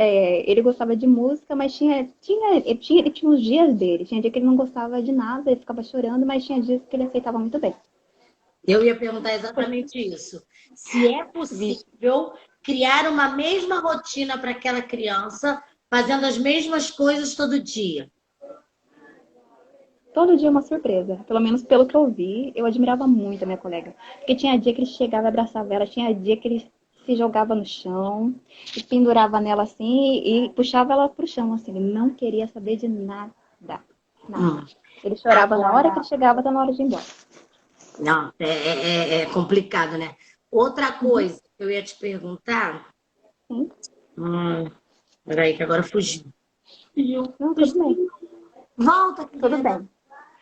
Ele gostava de música, mas ele tinha os dias dele. Tinha dia que ele não gostava de nada, ele ficava chorando, mas tinha dias que ele aceitava muito bem. eu ia perguntar exatamente isso. Se é Vixe. possível criar uma mesma rotina para aquela criança, fazendo as mesmas coisas todo dia. Todo dia é uma surpresa. Pelo menos pelo que eu vi, eu admirava muito a minha colega. Porque tinha dia que ele chegava e abraçava ela, tinha dia que ele se jogava no chão e pendurava nela assim e puxava ela pro chão, assim. Ele não queria saber de nada. Nada. Hum. Ele chorava na hora que Agora, ele chegava, tá na hora de ir embora. não, é complicado, né? Outra Uhum. coisa que eu ia te perguntar. Sim. Peraí, que agora fugiu. Fugiu, Não, tudo bem. fugiu. Volta, Tudo querida. bem.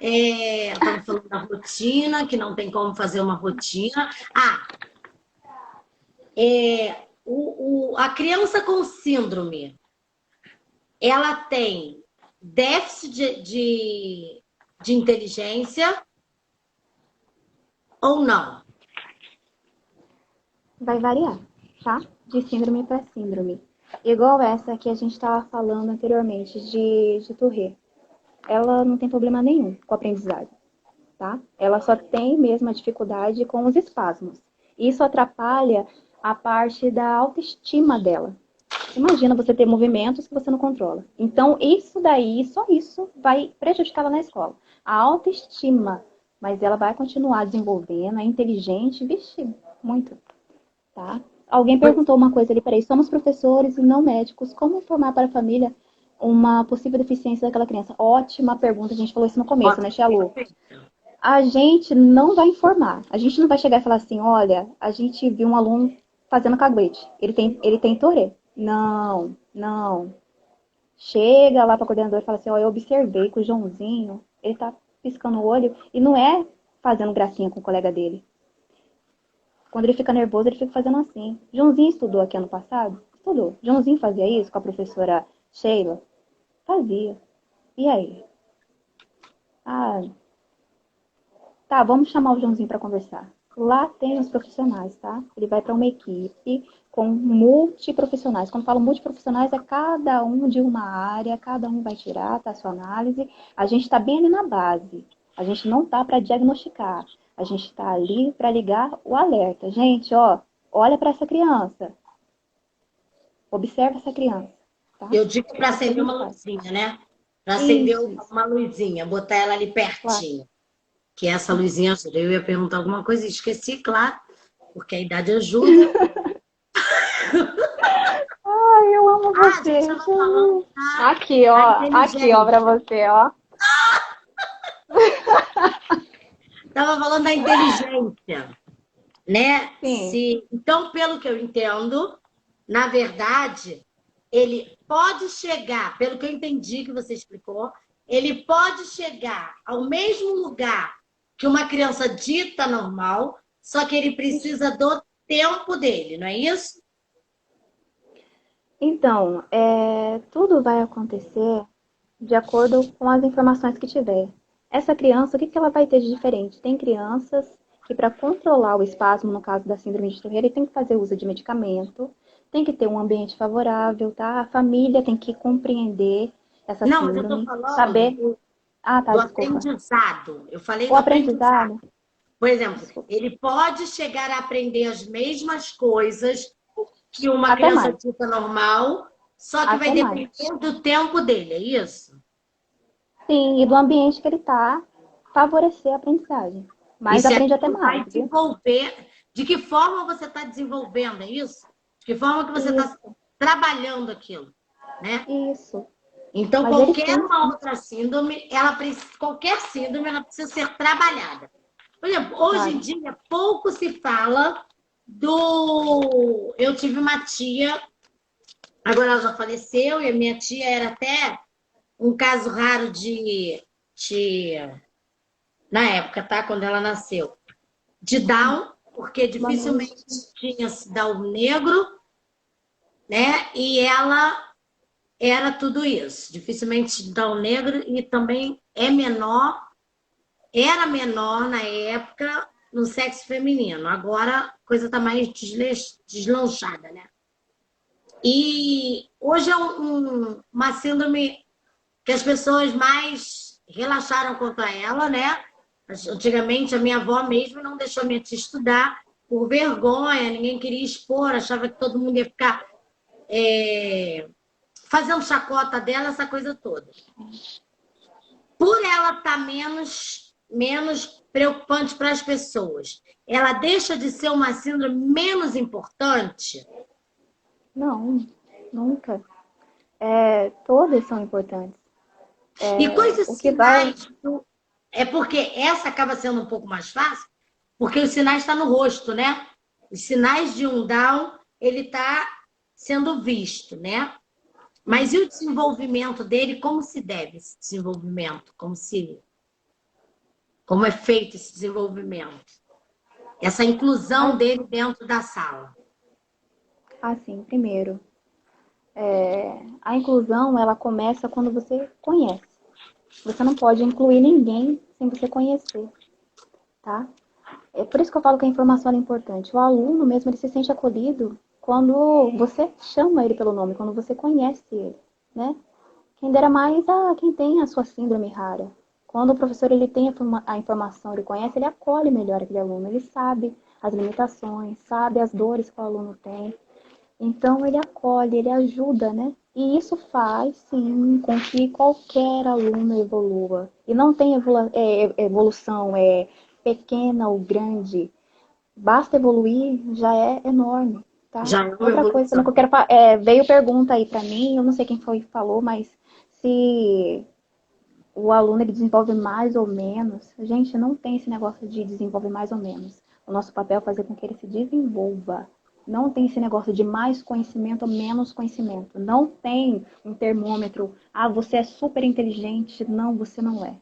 Estava falando da rotina, que não tem como fazer uma rotina. A criança com síndrome, ela tem déficit de inteligência ou não? Vai variar, tá? De síndrome para síndrome. Igual essa que a gente estava falando anteriormente, de Tourette. Ela não tem problema nenhum com a aprendizagem, tá? Ela só tem mesmo a dificuldade com os espasmos. Isso atrapalha a parte da autoestima dela. Imagina você ter movimentos que você não controla. Então, isso daí, só isso, vai prejudicá-la na escola. A autoestima. Mas ela vai continuar desenvolvendo, é inteligente, vixe, muito, tá? Alguém perguntou uma coisa ali, peraí, somos professores e não médicos, como informar para a família uma possível deficiência daquela criança? Ótima pergunta, a gente falou isso no começo, né, Tia Lu? A gente não vai informar, a gente não vai chegar e falar assim, olha, a gente viu um aluno fazendo caguete, ele tem Tourette. Não, não. Chega lá para a coordenadora e fala assim, ó, eu observei que o Joãozinho, ele tá piscando o olho e não é fazendo gracinha com o colega dele. Quando ele fica nervoso, ele fica fazendo assim. Joãozinho estudou aqui ano passado? Estudou. Joãozinho fazia isso com a professora Sheila? Fazia. E aí? Ah, tá, vamos chamar o Joãozinho para conversar. Lá tem os profissionais, tá? Ele vai para uma equipe com multiprofissionais. Quando falo multiprofissionais, é cada um de uma área, cada um vai tirar a sua análise. A gente está bem ali na base. A gente não tá para diagnosticar. A gente está ali para ligar o alerta. Gente, ó, olha para essa criança. Observa essa criança. Tá? Eu digo para acender uma luzinha, né? Para acender uma luzinha, botar ela ali pertinho. Claro. Que essa luzinha ajuda. Eu ia perguntar alguma coisa e esqueci, claro, porque a idade ajuda. Ai, eu amo você. Falando, aqui, ó, para você, ó. Tava falando da inteligência, né? Sim. Então, pelo que eu entendo, na verdade, ele pode chegar, pelo que eu entendi que você explicou, ele pode chegar ao mesmo lugar que uma criança dita normal, só que ele precisa do tempo dele, não é isso? Então, tudo vai acontecer de acordo com as informações que tiver. Essa criança, o que ela vai ter de diferente? Tem crianças que, para controlar o espasmo, no caso da síndrome de Tourette, ele tem que fazer uso de medicamento, tem que ter um ambiente favorável, tá? A família tem que compreender essa síndrome. Não, mas eu tô falando saber... do desculpa. aprendizado. Eu falei o do aprendizado. Por exemplo, ele pode chegar a aprender as mesmas coisas que uma criança dita normal, só que vai depender do tempo dele, é isso? Sim, e do ambiente que ele está, favorecer a aprendizagem. Mas aprende até mais. Vai desenvolver. De que forma você está desenvolvendo, é isso? De que forma que você está trabalhando aquilo, né? Isso. Então, uma outra síndrome, qualquer síndrome, ela precisa ser trabalhada. Por exemplo, hoje em dia, pouco se fala do... Eu tive uma tia, agora ela já faleceu, e a minha tia era até um caso raro na época, tá? Quando ela nasceu. De Down, porque dificilmente tinha Down negro, né? E ela era tudo isso. Dificilmente Down negro e também era menor na época no sexo feminino. Agora a coisa está mais deslanchada, né? E hoje é uma síndrome que as pessoas mais relaxaram quanto a ela, né? Antigamente, a minha avó mesmo não deixou a minha tia estudar por vergonha, ninguém queria expor, achava que todo mundo ia ficar fazendo chacota dela, essa coisa toda. Por ela estar menos preocupante para as pessoas, ela deixa de ser uma síndrome menos importante? Não, nunca. Todas são importantes. E coisas sinais... É porque essa acaba sendo um pouco mais fácil, porque os sinais estão no rosto, né? Os sinais de um Down, ele está sendo visto, né? Mas e o desenvolvimento dele, como se deve esse desenvolvimento? Como se... Como é feito esse desenvolvimento? Essa inclusão dele dentro da sala. Assim, primeiro, a inclusão, ela começa quando você conhece. Você não pode incluir ninguém sem você conhecer, tá? É por isso que eu falo que a informação é importante. O aluno mesmo, ele se sente acolhido quando você chama ele pelo nome, quando você conhece ele, né? Quem dera mais a quem tem a sua síndrome rara. Quando o professor ele tem a informação, ele conhece, ele acolhe melhor aquele aluno, ele sabe as limitações, sabe as dores que o aluno tem. Então ele acolhe, ele ajuda, né? E isso faz, sim, com que qualquer aluno evolua. E não tem evolução, pequena ou grande. Basta evoluir, já é enorme, tá? Já é uma Outra coisa também evolução. que eu quero falar, veio pergunta aí pra mim, eu não sei quem foi que falou, mas se o aluno ele desenvolve mais ou menos, gente, não tem esse negócio de desenvolver mais ou menos. O nosso papel é fazer com que ele se desenvolva. Não tem esse negócio de mais conhecimento ou menos conhecimento. Não tem um termômetro. Ah, você é super inteligente. Não, você não é.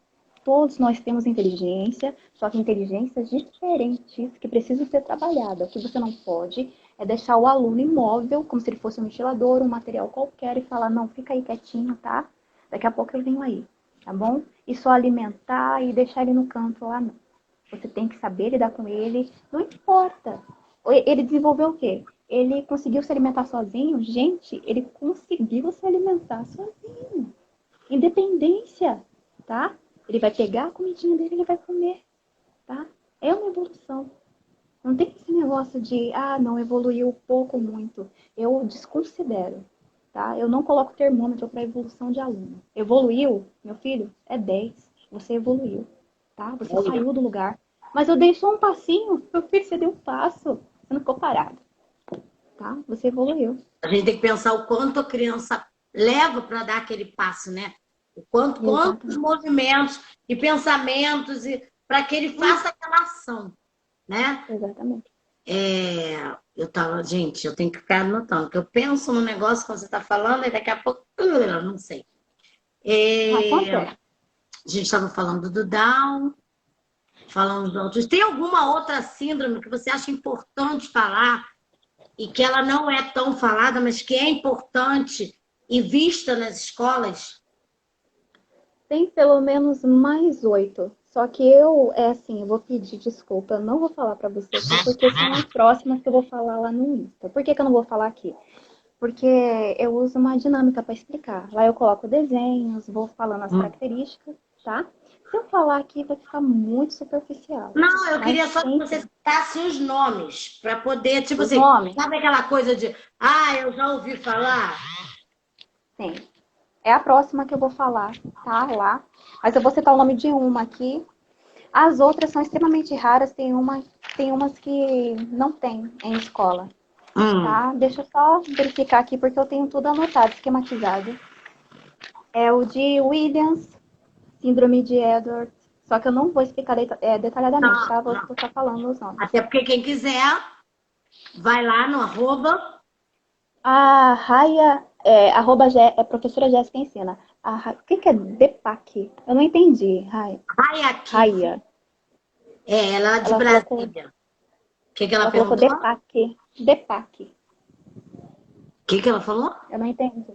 Todos nós temos inteligência, só que inteligências diferentes que precisam ser trabalhadas. O que você não pode é deixar o aluno imóvel, como se ele fosse um ventilador, um material qualquer, e falar, não, fica aí quietinho, tá? Daqui a pouco eu venho aí, tá bom? E só alimentar e deixar ele no canto lá, não. Você tem que saber lidar com ele, não importa. Ele desenvolveu o quê? Ele conseguiu se alimentar sozinho? Gente, ele conseguiu se alimentar sozinho. Independência, tá? Ele vai pegar a comidinha dele e ele vai comer, tá? É uma evolução. Não tem esse negócio de, não, evoluiu pouco ou muito. Eu desconsidero, tá? Eu não coloco termômetro para evolução de aluno. Evoluiu, meu filho, é 10. Você evoluiu, tá? Você Olha, saiu do lugar. Mas eu dei só um passinho. Meu filho, você deu um passo. Você não ficou parado, tá? Você evoluiu. a gente tem que pensar o quanto a criança leva para dar aquele passo, né? O quantos Exatamente. movimentos e pensamentos e para que ele faça aquela ação, né? Exatamente. Gente, eu tenho que ficar anotando, porque eu penso no negócio que você está falando e daqui a pouco, eu não sei. A Acontece. gente estava falando do Down, falando do autismo. Tem alguma outra síndrome que você acha importante falar e que ela não é tão falada, mas que é importante e vista nas escolas? Tem pelo menos mais 8. Só que eu vou pedir desculpa. Eu não vou falar para você aqui, porque são as próximas que eu vou falar lá no Insta. Por que eu não vou falar aqui? Porque eu uso uma dinâmica para explicar. Lá eu coloco desenhos, vou falando as Hum. características, tá? Se eu falar aqui, vai ficar muito superficial. Não, eu Mas queria só que tem você sim. citasse os nomes, para poder, tipo Os assim, nomes? sabe aquela coisa de, eu já ouvi falar? Sim. É a próxima que eu vou falar, tá? Lá. Mas eu vou citar o nome de uma aqui. As outras são extremamente raras, tem umas que não tem em escola, Hum. tá? Deixa eu só verificar aqui porque eu tenho tudo anotado, esquematizado. É o de Williams, síndrome de Edwards, só que eu não vou explicar detalhadamente, Não, tá? Vou não. só falando os nomes. Até porque quem quiser, vai lá no @. A Raia, professora Jéssica ensina. O que é DEPAC? Eu não entendi, Raia. Hayaki. Raia. Ela é de Ela colocou, Brasília. O que que ela ela colocou perguntou? O DEPAC. DEPAC. que que ela falou? Eu não entendi.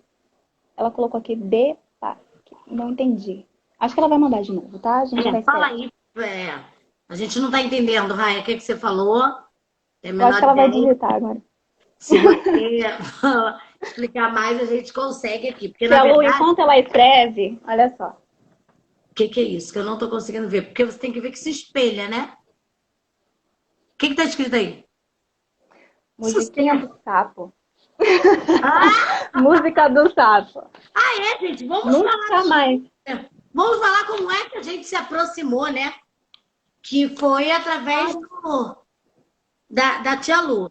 Ela colocou aqui DEPAC. Não entendi. Acho que ela vai mandar de novo, tá? A gente vai Fala esperar. aí. A gente não está entendendo, Raia, o que que você falou? Tem a Eu acho menor que ela vai ideia. digitar agora. Se você explicar mais, a gente consegue aqui. Porque, Se na a Lu, verdade, enquanto ela escreve, olha só. o que que é isso? Que eu não estou conseguindo ver. Porque você tem que ver que se espelha, né? O que que está escrito aí? Musiquinha do Sucesso. sapo. Ah, Música do sapo. gente, vamos falar Nunca mais. Vamos falar como é que a gente se aproximou, né? Que foi através Claro. da Tia Lu.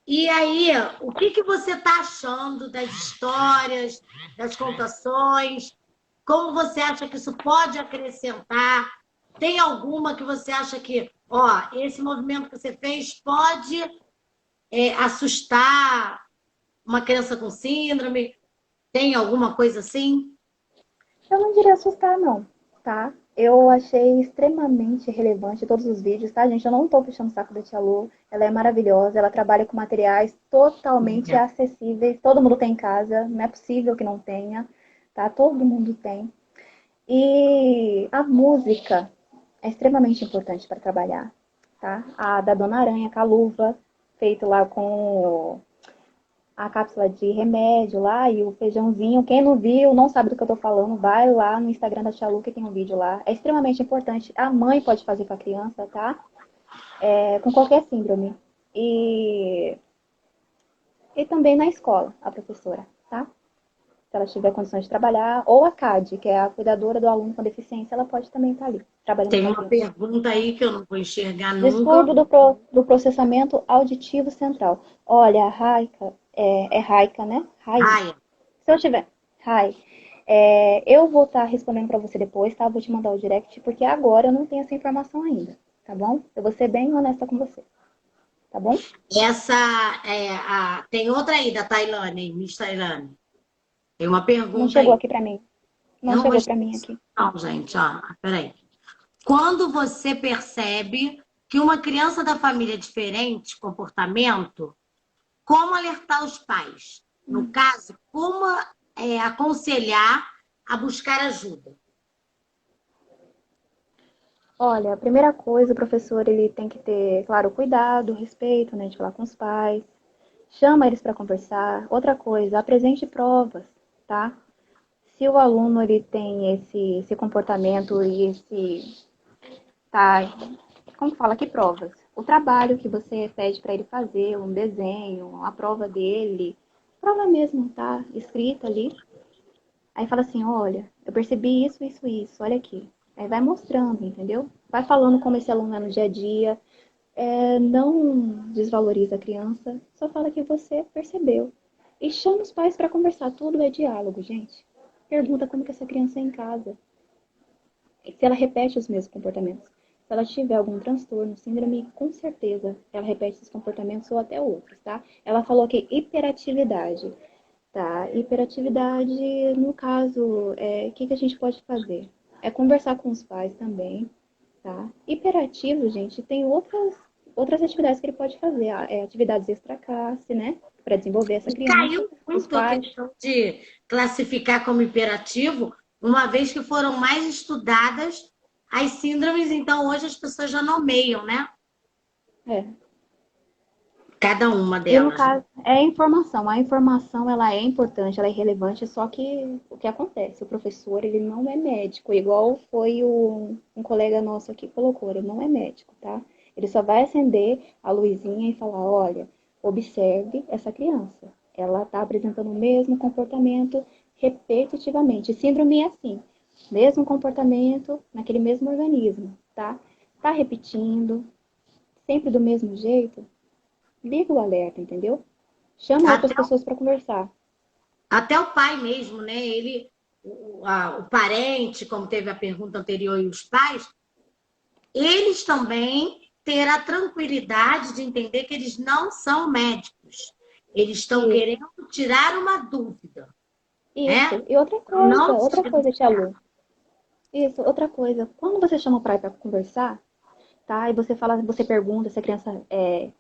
E aí, o que que você está achando das histórias, das contações? Como você acha que isso pode acrescentar? Tem alguma que você acha que, esse movimento que você fez pode assustar uma criança com síndrome? Tem alguma coisa assim? Eu não diria assustar, não, tá? Eu achei extremamente relevante todos os vídeos, tá, gente? Eu não tô puxando o saco da Tia Lu. Ela é maravilhosa, ela trabalha com materiais totalmente acessíveis. Todo mundo tem em casa, não é possível que não tenha, tá? Todo mundo tem. E a música é extremamente importante para trabalhar, tá? A da Dona Aranha, com a luva, feito lá com a cápsula de remédio lá e o feijãozinho. Quem não viu, não sabe do que eu tô falando, vai lá no Instagram da Tia Lu que tem um vídeo lá. É extremamente importante. A mãe pode fazer com a criança, tá? Com qualquer síndrome. E, e também na escola, a professora, tá? Se ela tiver condições de trabalhar, ou a CAD, que é a cuidadora do aluno com deficiência, ela pode também estar ali, trabalhando Tem com a uma criança. pergunta aí que eu não vou enxergar nunca. Distúrbio do processamento auditivo central. Olha, a Raika, é Raika, né? Rai. Raia, Se eu tiver, Rai, eu vou estar respondendo para você depois, tá? Vou te mandar o direct, porque agora eu não tenho essa informação ainda, tá bom? Eu vou ser bem honesta com você, tá bom? essa tem outra aí da Tailane, Miss Tailane. Tem uma Não pergunta chegou aí. aqui para mim. Não Não vou chegou para mim aqui. não, gente, ó, peraí. Quando você percebe que uma criança da família é diferente, comportamento, como alertar os pais? No caso, como aconselhar a buscar ajuda? Olha, a primeira coisa, o professor ele tem que ter, claro, cuidado, respeito, né, de falar com os pais. Chama eles para conversar. Outra coisa, apresente provas, tá? Se o aluno ele tem esse comportamento e esse, tá, como fala, que provas? O trabalho que você pede para ele fazer, um desenho, a prova dele, prova mesmo, tá? Escrita ali. Aí fala assim, olha, eu percebi isso, isso, isso, olha aqui. Aí vai mostrando, entendeu? Vai falando como esse aluno é no dia a dia. Não desvaloriza a criança, só fala que você percebeu. E chama os pais para conversar. Tudo é diálogo, gente. Pergunta como que essa criança é em casa. E se ela repete os mesmos comportamentos. Se ela tiver algum transtorno, síndrome, com certeza ela repete esses comportamentos ou até outros, tá? Ela falou que hiperatividade. Tá, hiperatividade, no caso, o que a gente pode fazer? É conversar com os pais também, tá? Hiperativo, gente, tem outras atividades que ele pode fazer, atividades extra-classe, né? Para desenvolver essa E criança. caiu Os muito a pais, questão de classificar como hiperativo, uma vez que foram mais estudadas as síndromes, então hoje as pessoas já nomeiam, né? é. Cada uma E no delas, né? caso, é informação. A informação, ela é importante, ela é relevante, só que o que acontece? O professor, ele não é médico, igual foi um colega nosso aqui que colocou, ele não é médico, tá? Ele só vai acender a luzinha e falar, olha, observe essa criança. Ela está apresentando o mesmo comportamento repetitivamente. Síndrome é assim, mesmo comportamento naquele mesmo organismo, tá? Tá repetindo, sempre do mesmo jeito, liga o alerta, entendeu? Chama outras Até, pessoas para conversar. até o pai mesmo, né? Ele, o parente, como teve a pergunta anterior, e os pais, eles também ter a tranquilidade de entender que eles não são médicos. Eles estão Isso, querendo tirar uma dúvida, né? isso. E Então, não outra tira do coisa, Tia sério. Lu. Isso, outra coisa. Quando você chama o pai para conversar, tá? E você fala, você pergunta se a criança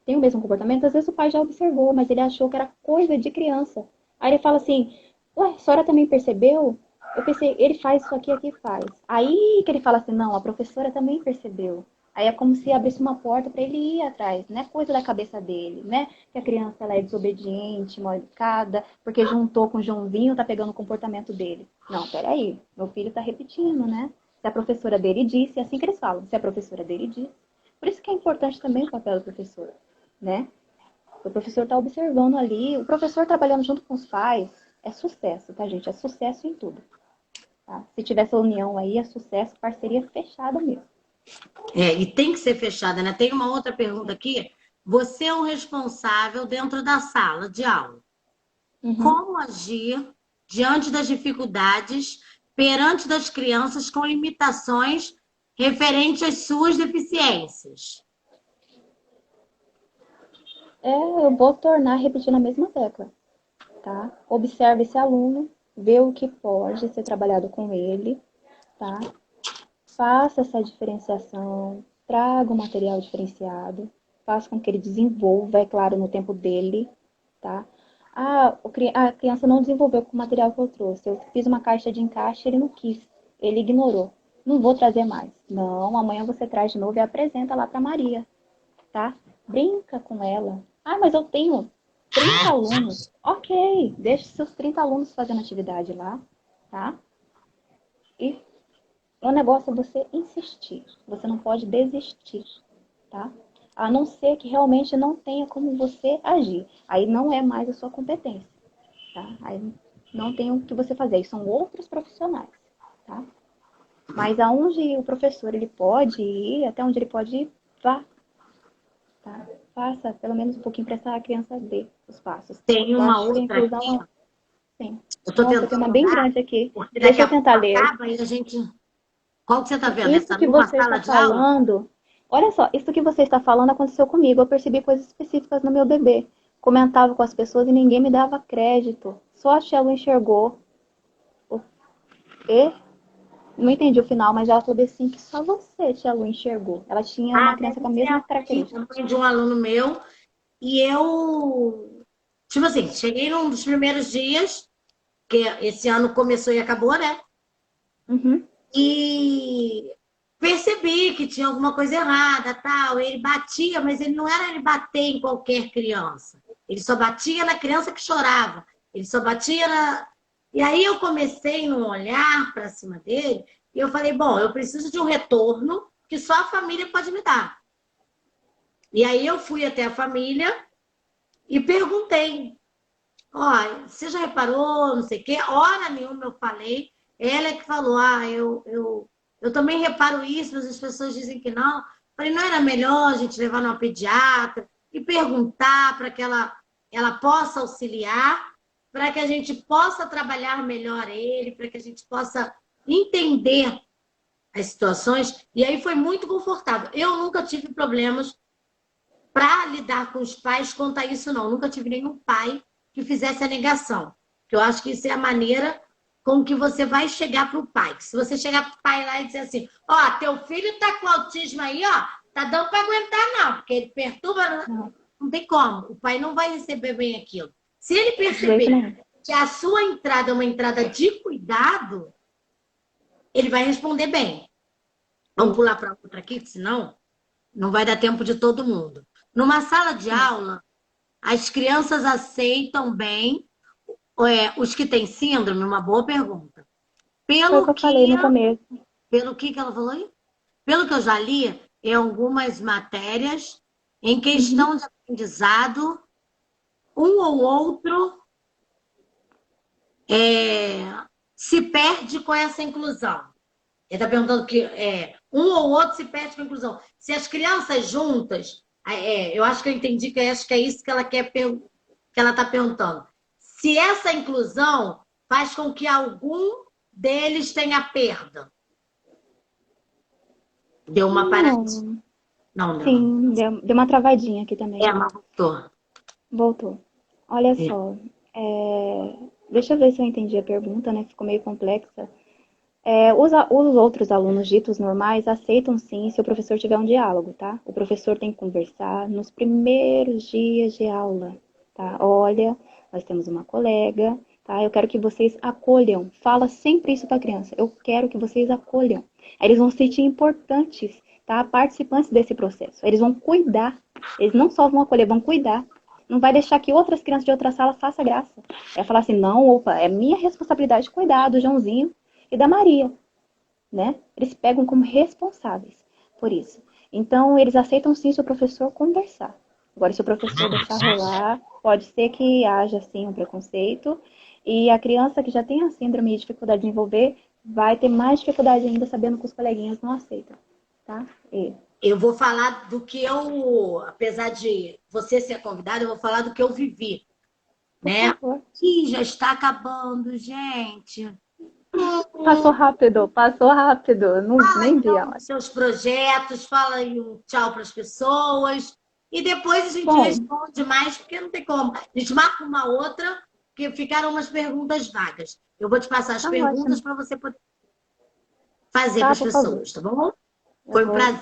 tem o mesmo comportamento, às vezes o pai já observou, mas ele achou que era coisa de criança. Aí ele fala assim, ué, a senhora também percebeu? Eu pensei, ele faz isso aqui, aqui faz. Aí que ele fala assim, não, a professora também percebeu. Aí é como se abrisse uma porta para ele ir atrás, não é coisa da cabeça dele, né? Que a criança ela é desobediente, mal educada, porque juntou com o Joãozinho, tá pegando o comportamento dele. Não, peraí, meu filho tá repetindo, né? Se a professora dele disse, é assim que eles falam, se a professora dele disse. Por isso que é importante também o papel do professor, né? O professor está observando ali, o professor trabalhando junto com os pais, é sucesso, tá, gente? É sucesso em tudo. Tá? Se tiver essa união aí, é sucesso, parceria fechada mesmo. E tem que ser fechada, né? Tem uma outra pergunta aqui. Você é um responsável dentro da sala de aula. Uhum. Como agir diante das dificuldades perante das crianças com limitações referentes às suas deficiências? Eu vou tornar repetindo a mesma tecla, tá? Observe esse aluno, vê o que pode ser trabalhado com ele, tá? faça essa diferenciação, traga o material diferenciado, faça com que ele desenvolva, é claro, no tempo dele, tá? Ah, a criança não desenvolveu com o material que eu trouxe. Eu fiz uma caixa de encaixe, ele não quis, ele ignorou. Não vou trazer mais. Não, amanhã você traz de novo e apresenta lá para Maria, tá? Brinca com ela. Ah, mas eu tenho 30 alunos. Ok, deixe seus 30 alunos fazendo atividade lá, tá? E o negócio é você insistir. Você não pode desistir, tá? A não ser que realmente não tenha como você agir. Aí não é mais a sua competência, tá? Aí não tem o que você fazer. Aí são outros profissionais, tá? Mas aonde o professor ele pode ir, até onde ele pode ir, vá, tá? Faça pelo menos um pouquinho para essa criança ver os passos. Tem Eu uma acho que a outra aqui, inclusão, sim. eu tô Nossa, tem uma tentando bem dar, grande aqui. porque daqui Deixa eu a pouco tentar ler. acaba e a gente... Qual que você tá vendo? Isso Essa que numa você sala está de aula? falando, olha só, isso que você está falando aconteceu comigo. Eu percebi coisas específicas no meu bebê. Comentava com as pessoas e ninguém me dava crédito. Só a Shelly enxergou. O quê? Não entendi o final, mas ela falou assim que só você, Tia Lu, enxergou. Ela tinha uma Ah, criança com deve a ser mesma a característica. mãe de um aluno meu. E eu, tipo assim, cheguei num dos primeiros dias, que esse ano começou e acabou, né? Uhum. E percebi que tinha alguma coisa errada, tal. Ele batia, mas ele não era ele bater em qualquer criança. Ele só batia na criança que chorava. Ele só batia na. E aí eu comecei num olhar para cima dele e eu falei, bom, eu preciso de um retorno que só a família pode me dar. E aí eu fui até a família e perguntei, ó, você já reparou, não sei o quê? Hora nenhuma eu falei. Ela é que falou, eu também reparo isso, mas as pessoas dizem que não. Falei, não era melhor a gente levar numa pediatra e perguntar para que ela possa auxiliar, para que a gente possa trabalhar melhor ele, para que a gente possa entender as situações. E aí foi muito confortável. Eu nunca tive problemas para lidar com os pais quanto a isso, não. Nunca tive nenhum pai que fizesse a negação. Eu acho que isso é a maneira com que você vai chegar para o pai. Se você chegar para o pai lá e dizer assim, ó, teu filho está com autismo aí, ó, tá dando para aguentar não, porque ele perturba, Não, não tem como. O pai não vai receber bem aquilo. Se ele de jeito perceber nenhum. que a sua entrada é uma entrada de cuidado, ele vai responder bem. Vamos Isso. pular para outra aqui, senão não vai dar tempo de todo mundo. Numa sala de Sim. aula, as crianças aceitam bem os que têm síndrome? Uma boa pergunta. Foi o que Pelo eu falei que, no começo. pelo que ela falou aí? Pelo que eu já li, em algumas matérias, em Uhum. questão de aprendizado, um ou outro é, se perde com essa inclusão. Ele está perguntando que um ou outro se perde com a inclusão. Se as crianças juntas, eu acho que eu entendi que acho que é isso que ela quer que ela está perguntando. Se essa inclusão faz com que algum deles tenha perda. Deu uma paradinha. Não. Não, deu não. Sim, deu uma travadinha aqui também. Mas voltou. Voltou. Olha É. só. Deixa eu ver se eu entendi a pergunta, né? Ficou meio complexa. Os outros alunos ditos normais aceitam sim se o professor tiver um diálogo, tá? O professor tem que conversar nos primeiros dias de aula, tá? Olha, nós temos uma colega, tá? Eu quero que vocês acolham. Fala sempre isso para a criança. Eu quero que vocês acolham. Aí eles vão se sentir importantes, tá? Participantes desse processo. Eles vão cuidar. Eles não só vão acolher, vão cuidar. Não vai deixar que outras crianças de outra sala façam graça. É falar assim, não, opa, é minha responsabilidade cuidar do Joãozinho e da Maria, né? Eles pegam como responsáveis por isso. Então, eles aceitam sim se o professor conversar. Agora, se o professor deixar rolar, pode ser que haja sim um preconceito e a criança que já tem a síndrome e dificuldade de envolver vai ter mais dificuldade ainda sabendo que os coleguinhas não aceitam, tá? Eu vou falar do que eu, apesar de você ser convidada, eu vou falar do que eu vivi, Por né? favor. Ih, já está acabando, gente. Passou rápido. Não, nem vi a Então, hora. seus projetos, fala aí um tchau para as pessoas. E depois a gente Bom, responde mais, porque não tem como. A gente marca uma outra, porque ficaram umas perguntas vagas. Eu vou te passar as tá perguntas ótimo. para você poder. fazer Tá, para as por favor. pessoas, tá bom? Eu Foi um vou prazer.